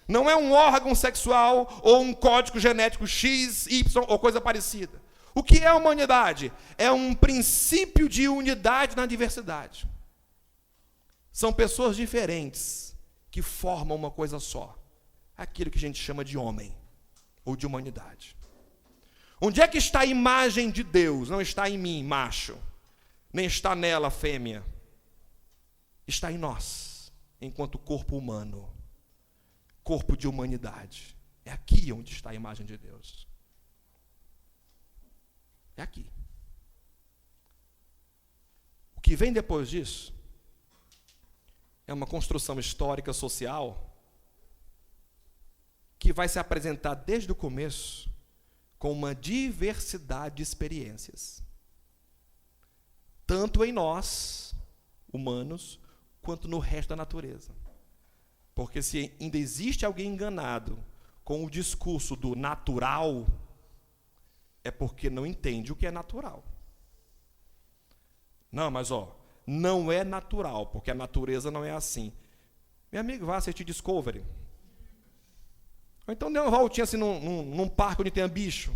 Não é um órgão sexual ou um código genético X, Y ou coisa parecida. O que é a humanidade? É um princípio de unidade na diversidade. São pessoas diferentes que formam uma coisa só. Aquilo que a gente chama de homem ou de humanidade. Onde é que está a imagem de Deus? Não está em mim, macho. Nem está nela, fêmea. Está em nós, enquanto corpo humano. Corpo de humanidade. É aqui onde está a imagem de Deus. É aqui. O que vem depois disso é uma construção histórica, social, que vai se apresentar desde o começo com uma diversidade de experiências. Tanto em nós, humanos, quanto no resto da natureza. Porque se ainda existe alguém enganado com o discurso do natural, é porque não entende o que é natural. Não, mas não é natural, porque a natureza não é assim. Meu amigo, vá assistir Discovery. Ou então dê uma voltinha assim num parque onde tem bicho.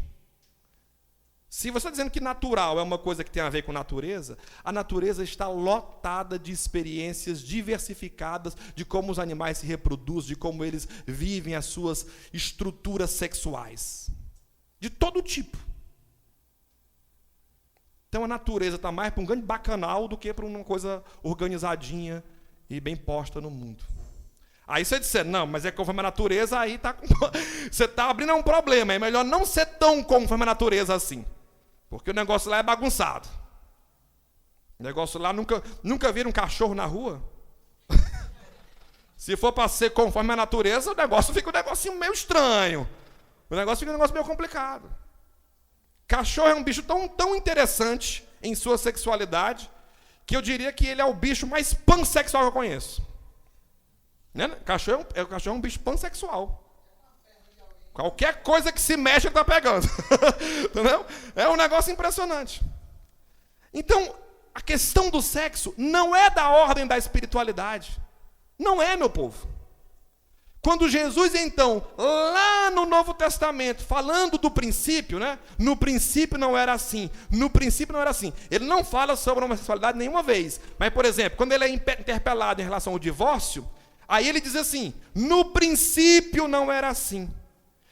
Se você está dizendo que natural é uma coisa que tem a ver com natureza, a natureza está lotada de experiências diversificadas de como os animais se reproduzem, de como eles vivem as suas estruturas sexuais. De todo tipo. Então a natureza está mais para um grande bacanal do que para uma coisa organizadinha e bem posta no mundo. Aí você disser, não, mas é conforme a natureza, aí você está abrindo um problema. É melhor não ser tão conforme a natureza assim. Porque o negócio lá é bagunçado. O negócio lá nunca vira um cachorro na rua. Se for para ser conforme a natureza, o negócio fica um negocinho meio estranho. O negócio fica um negócio meio complicado. Cachorro é um bicho tão interessante em sua sexualidade, que eu diria que ele é o bicho mais pansexual que eu conheço. Né? Cachorro é um bicho pansexual. Qualquer coisa que se mexe, ele está pegando. Entendeu? É um negócio impressionante. Então, a questão do sexo não é da ordem da espiritualidade. Não é, meu povo. Quando Jesus, então, lá no Novo Testamento, falando do princípio, né? No princípio não era assim. No princípio não era assim. Ele não fala sobre a homossexualidade nenhuma vez. Mas, por exemplo, quando ele é interpelado em relação ao divórcio, aí ele diz assim: no princípio não era assim.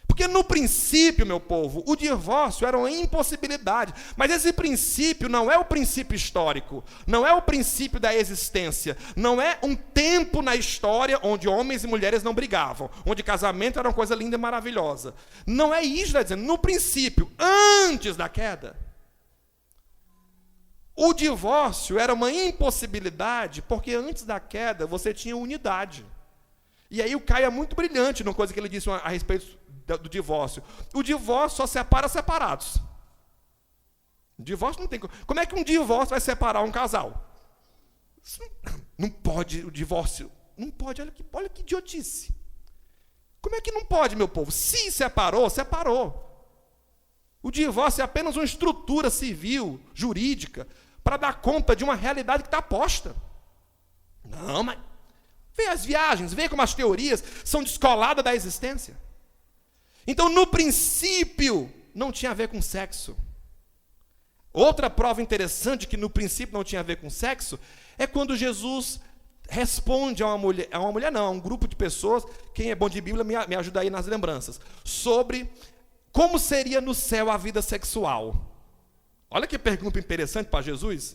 Porque no princípio, meu povo, o divórcio era uma impossibilidade. Mas esse princípio não é o princípio histórico, não é o princípio da existência, não é um tempo na história onde homens e mulheres não brigavam, onde casamento era uma coisa linda e maravilhosa. Não é isso que está dizendo. No princípio, antes da queda, o divórcio era uma impossibilidade, porque antes da queda você tinha unidade. E aí o Caio é muito brilhante numa coisa que ele disse a respeito do divórcio. O divórcio só separa separados. O divórcio não tem. Como é que um divórcio vai separar um casal? Não pode, o divórcio. Não pode, olha que idiotice. Como é que não pode, meu povo? Se separou, separou. O divórcio é apenas uma estrutura civil, jurídica, para dar conta de uma realidade que está posta. Não, mas vê as viagens, vê como as teorias são descoladas da existência. Então, no princípio, não tinha a ver com sexo. Outra prova interessante que no princípio não tinha a ver com sexo é quando Jesus responde a um grupo de pessoas, quem é bom de Bíblia me ajuda aí nas lembranças, sobre como seria no céu a vida sexual. Olha que pergunta interessante para Jesus.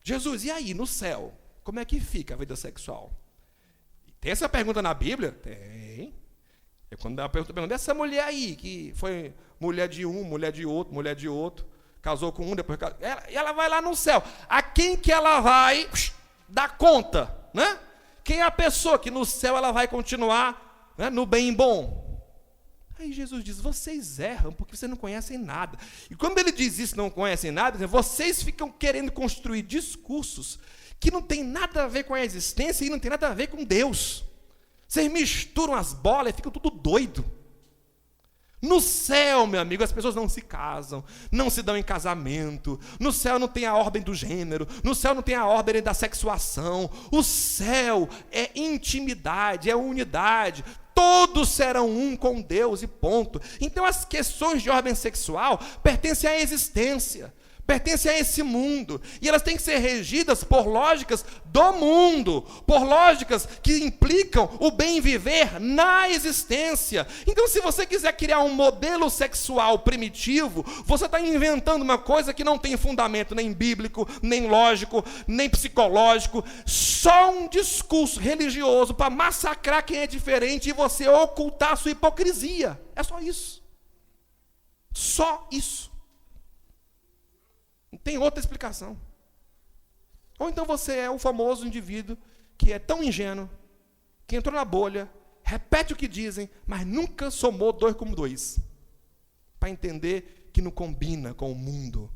Jesus, e aí, no céu, como é que fica a vida sexual? Tem essa pergunta na Bíblia? Tem. É quando a pergunta, essa mulher aí, que foi mulher de um, mulher de outro, casou com um, depois casou, ela vai lá no céu. A quem que ela vai dar conta? Né? Quem é a pessoa que no céu ela vai continuar, né, no bem bom? Aí Jesus diz, vocês erram porque vocês não conhecem nada. E quando ele diz isso, não conhecem nada, vocês ficam querendo construir discursos que não tem nada a ver com a existência e não tem nada a ver com Deus. Vocês misturam as bolas e ficam tudo doido. No céu, meu amigo, as pessoas não se casam, não se dão em casamento. No céu não tem a ordem do gênero, no céu não tem a ordem da sexuação. O céu é intimidade, é unidade. Todos serão um com Deus e ponto. Então as questões de ordem sexual pertencem à existência, pertencem a esse mundo, e elas têm que ser regidas por lógicas do mundo, por lógicas que implicam o bem viver na existência. Então, se você quiser criar um modelo sexual primitivo, você está inventando uma coisa que não tem fundamento nem bíblico, nem lógico, nem psicológico, só um discurso religioso para massacrar quem é diferente e você ocultar a sua hipocrisia. É só isso. Só isso. Não tem outra explicação. Ou então você é o famoso indivíduo que é tão ingênuo, que entrou na bolha, repete o que dizem, mas nunca somou 2 como 2, para entender que não combina com o mundo.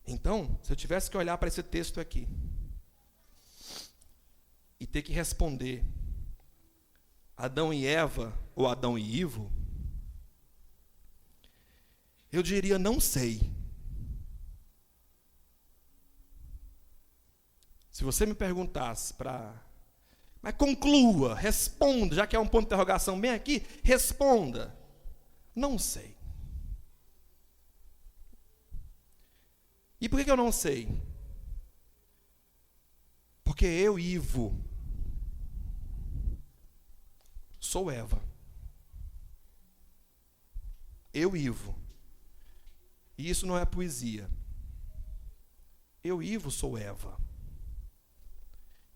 Então, se eu tivesse que olhar para esse texto aqui e ter que responder Adão e Eva ou Adão e Ivo, eu diria, não sei. Se você me perguntasse mas conclua, responda, já que é um ponto de interrogação bem aqui, responda. Não sei. E por que eu não sei? Porque eu, Ivo, sou Eva. Eu, Ivo. E isso não é poesia. Eu, Ivo, sou Eva.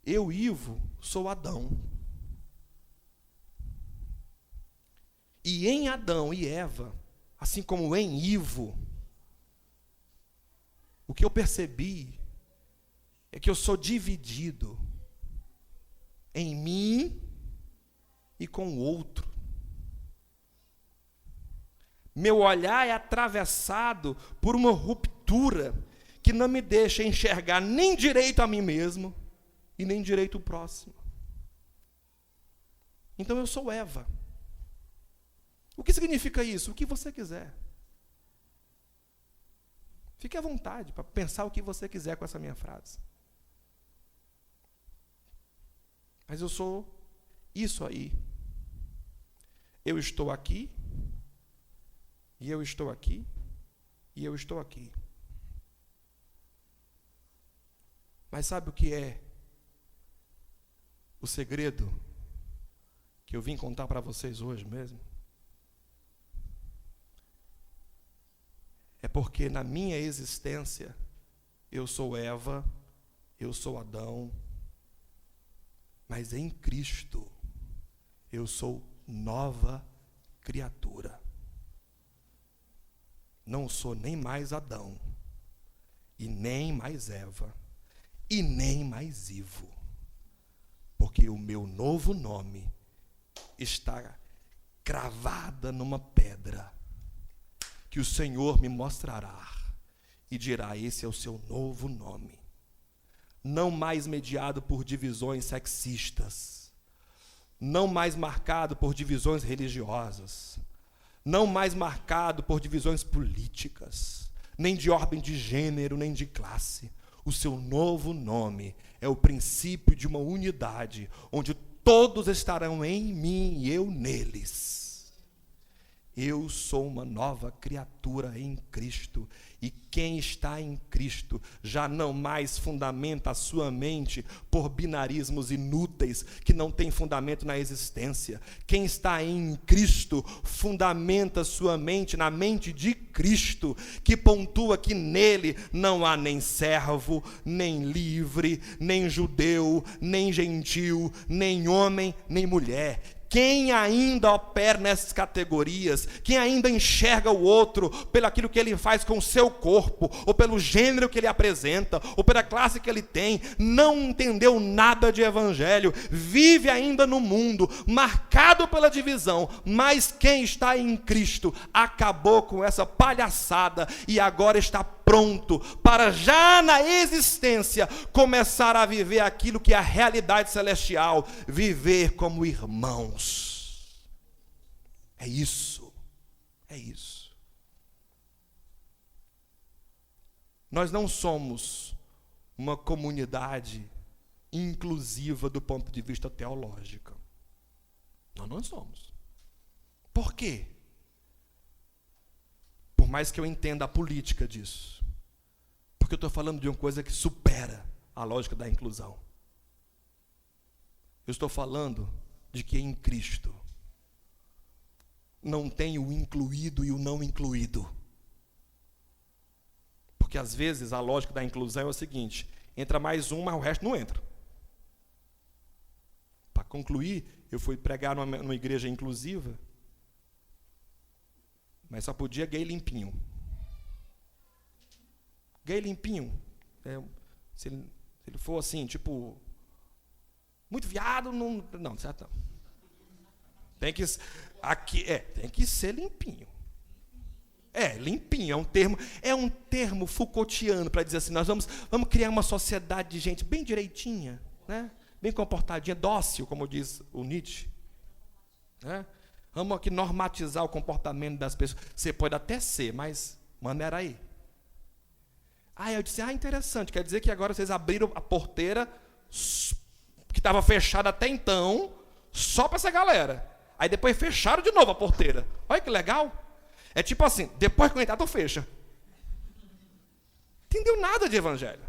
Eu, Ivo, sou Adão. E em Adão e Eva, assim como em Ivo, o que eu percebi é que eu sou dividido em mim e com o outro. Meu olhar é atravessado por uma ruptura que não me deixa enxergar nem direito a mim mesmo e nem direito o próximo. Então eu sou Eva. O que significa isso? O que você quiser. Fique à vontade para pensar o que você quiser com essa minha frase. Mas eu sou isso aí. Eu estou aqui, e eu estou aqui, e eu estou aqui. Mas sabe o que é o segredo que eu vim contar para vocês hoje mesmo? É porque na minha existência, eu sou Eva, eu sou Adão, mas em Cristo, eu sou nova criatura. Não sou nem mais Adão, e nem mais Eva, e nem mais Ivo, porque o meu novo nome está cravada numa pedra, que o Senhor me mostrará, e dirá: esse é o seu novo nome. Não mais mediado por divisões sexistas, não mais marcado por divisões religiosas, não mais marcado por divisões políticas, nem de ordem de gênero, nem de classe. O seu novo nome é o princípio de uma unidade, onde todos estarão em mim e eu neles. Eu sou uma nova criatura em Cristo, e quem está em Cristo já não mais fundamenta a sua mente por binarismos inúteis que não têm fundamento na existência. Quem está em Cristo fundamenta sua mente na mente de Cristo, que pontua que nele não há nem servo, nem livre, nem judeu, nem gentil, nem homem, nem mulher. Quem ainda opera nessas categorias, quem ainda enxerga o outro pelo aquilo que ele faz com o seu corpo, ou pelo gênero que ele apresenta, ou pela classe que ele tem, não entendeu nada de evangelho, vive ainda no mundo, marcado pela divisão. Mas quem está em Cristo acabou com essa palhaçada e agora está pronto para, já na existência, começar a viver aquilo que é a realidade celestial, viver como irmãos. É isso, é isso. Nós não somos uma comunidade inclusiva do ponto de vista teológico. Nós não somos. Por quê? Por mais que eu entenda a política disso. Porque eu estou falando de uma coisa que supera a lógica da inclusão. Eu estou falando de que em Cristo não tem o incluído e o não incluído. Porque às vezes a lógica da inclusão é o seguinte: entra mais um, mas o resto não entra. Para concluir, eu fui pregar numa igreja inclusiva, mas só podia gay limpinho. Gay limpinho. Se ele for assim, tipo, muito viado, não, certo? Tem que ser limpinho. Limpinho, é um termo Foucaultiano para dizer assim: nós vamos criar uma sociedade de gente bem direitinha, né? Bem comportadinha, dócil, como diz o Nietzsche, né? Vamos aqui normatizar o comportamento das pessoas. Você pode até ser, mas maneira aí. Eu disse: interessante, quer dizer que agora vocês abriram a porteira que estava fechada até então, só para essa galera. Aí depois fecharam de novo a porteira. Olha que legal. É tipo assim: depois que eu entrar, tu fecha. Entendeu nada de evangelho.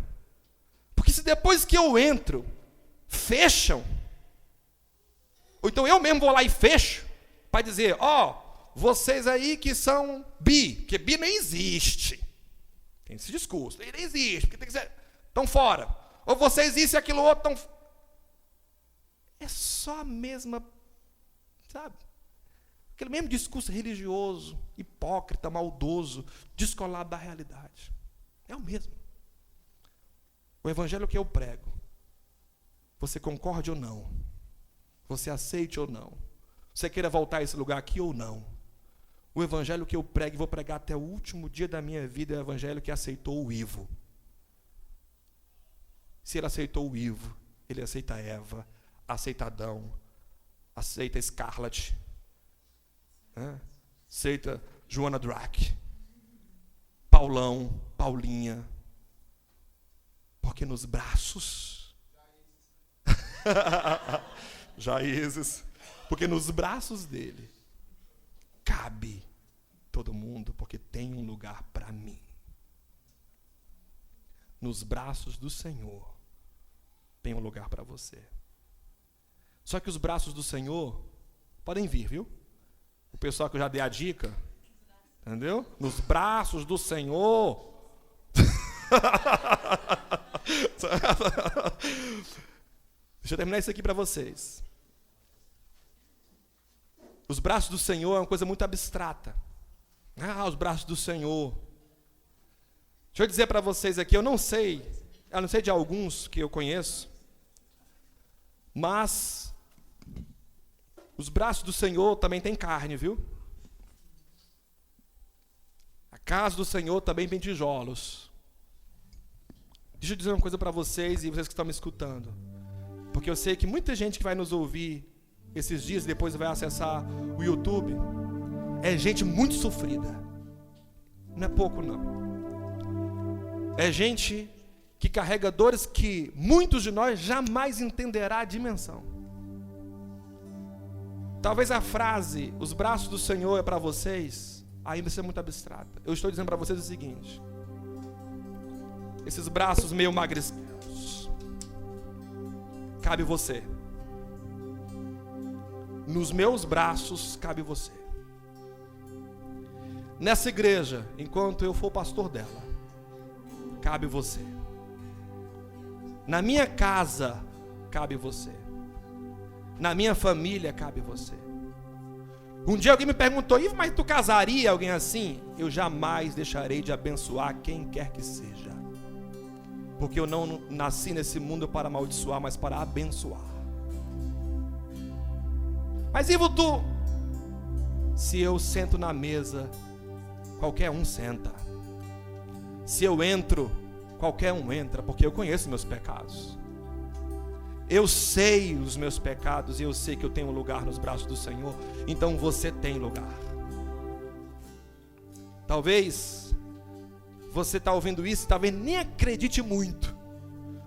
Porque se depois que eu entro, fecham, ou então eu mesmo vou lá e fecho, para dizer: vocês aí que são bi, porque bi não existe. Tem esse discurso, ele não existe, porque tem que ser, estão fora. Ou vocês isso e aquilo outro estão. É só a mesma, sabe? Aquele mesmo discurso religioso, hipócrita, maldoso, descolado da realidade. É o mesmo. O evangelho que eu prego, você concorde ou não, você aceite ou não, você queira voltar a esse lugar aqui ou não, o evangelho que eu prego e vou pregar até o último dia da minha vida é o evangelho que aceitou o Ivo. Se ele aceitou o Ivo, ele aceita Eva, aceita Adão, aceita Scarlett, aceita Joana Drack, Paulão, Paulinha, porque nos braços, Jaízes, porque nos braços dele cabe todo mundo, porque tem um lugar para mim. Nos braços do Senhor tem um lugar para você. Só que os braços do Senhor podem vir, viu? O pessoal que eu já dei a dica, entendeu? Nos braços do Senhor. Deixa eu terminar isso aqui para vocês. Os braços do Senhor é uma coisa muito abstrata. Os braços do Senhor. Deixa eu dizer para vocês aqui, eu não sei de alguns que eu conheço, mas os braços do Senhor também têm carne, viu? A casa do Senhor também tem tijolos. Deixa eu dizer uma coisa para vocês e vocês que estão me escutando, porque eu sei que muita gente que vai nos ouvir esses dias, depois vai acessar o YouTube, é gente muito sofrida. Não é pouco, não. É gente que carrega dores que muitos de nós jamais entenderá a dimensão. Talvez a frase, os braços do Senhor é para vocês, ainda seja muito abstrata. Eu estou dizendo para vocês o seguinte: esses braços meio magrecos, cabe você. Nos meus braços cabe você. Nessa igreja, enquanto eu for pastor dela, cabe você. Na minha casa, cabe você. Na minha família, cabe você. Um dia alguém me perguntou: mas tu casaria alguém assim? Eu jamais deixarei de abençoar quem quer que seja. Porque eu não nasci nesse mundo para amaldiçoar, mas para abençoar. Mas Ivo, se eu sento na mesa, qualquer um senta. Se eu entro, qualquer um entra, porque eu conheço meus pecados. Eu sei os meus pecados e eu sei que eu tenho lugar nos braços do Senhor. Então você tem lugar. Talvez você está ouvindo isso e talvez nem acredite muito,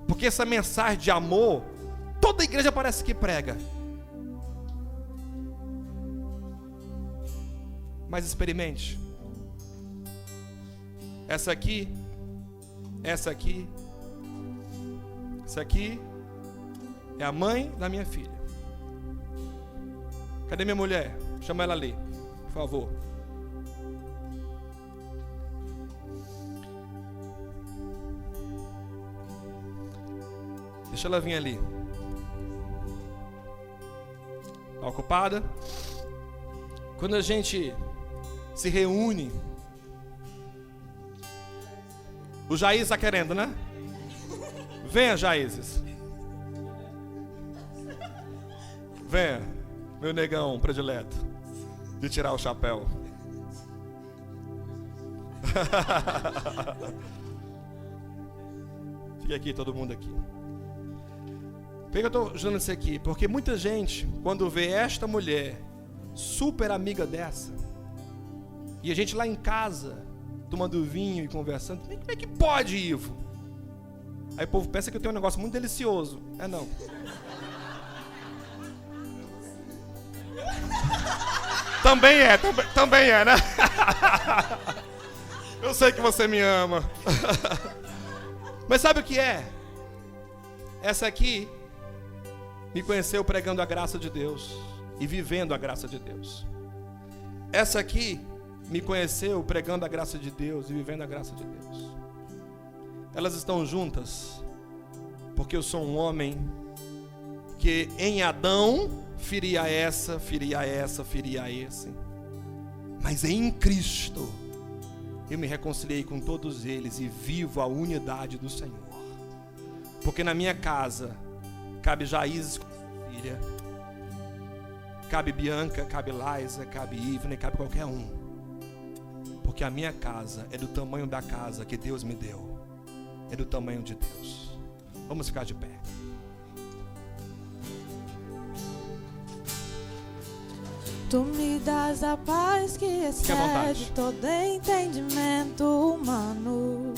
porque essa mensagem de amor, toda igreja parece que prega. Mas experimente. Essa aqui é a mãe da minha filha. Cadê minha mulher? Chama ela ali, por favor. Deixa ela vir ali. Está ocupada? Quando a gente se reúne, o Jair está querendo, né? Venha, Jaízes. Venha, meu negão predileto, de tirar o chapéu. Fica aqui, todo mundo aqui. Por que eu estou ajudando isso aqui? Porque muita gente, quando vê esta mulher super amiga dessa, e a gente lá em casa tomando vinho e conversando, como é que pode, Ivo? Aí o povo pensa que eu tenho um negócio muito delicioso. É não. Também é, né? Eu sei que você me ama. Mas sabe o que é? Essa aqui me conheceu pregando a graça de Deus e vivendo a graça de Deus. Essa aqui me conheceu pregando a graça de Deus e vivendo a graça de Deus. Elas estão juntas porque eu sou um homem que em Adão feria essa, feria esse. Mas em Cristo eu me reconciliei com todos eles e vivo a unidade do Senhor. Porque na minha casa cabe Jaízes com sua filha, cabe Bianca, cabe Laisa, cabe Ivne, cabe qualquer um. Porque a minha casa é do tamanho da casa que Deus me deu. É do tamanho de Deus. Vamos ficar de pé. Tu me dás a paz que excede todo entendimento humano.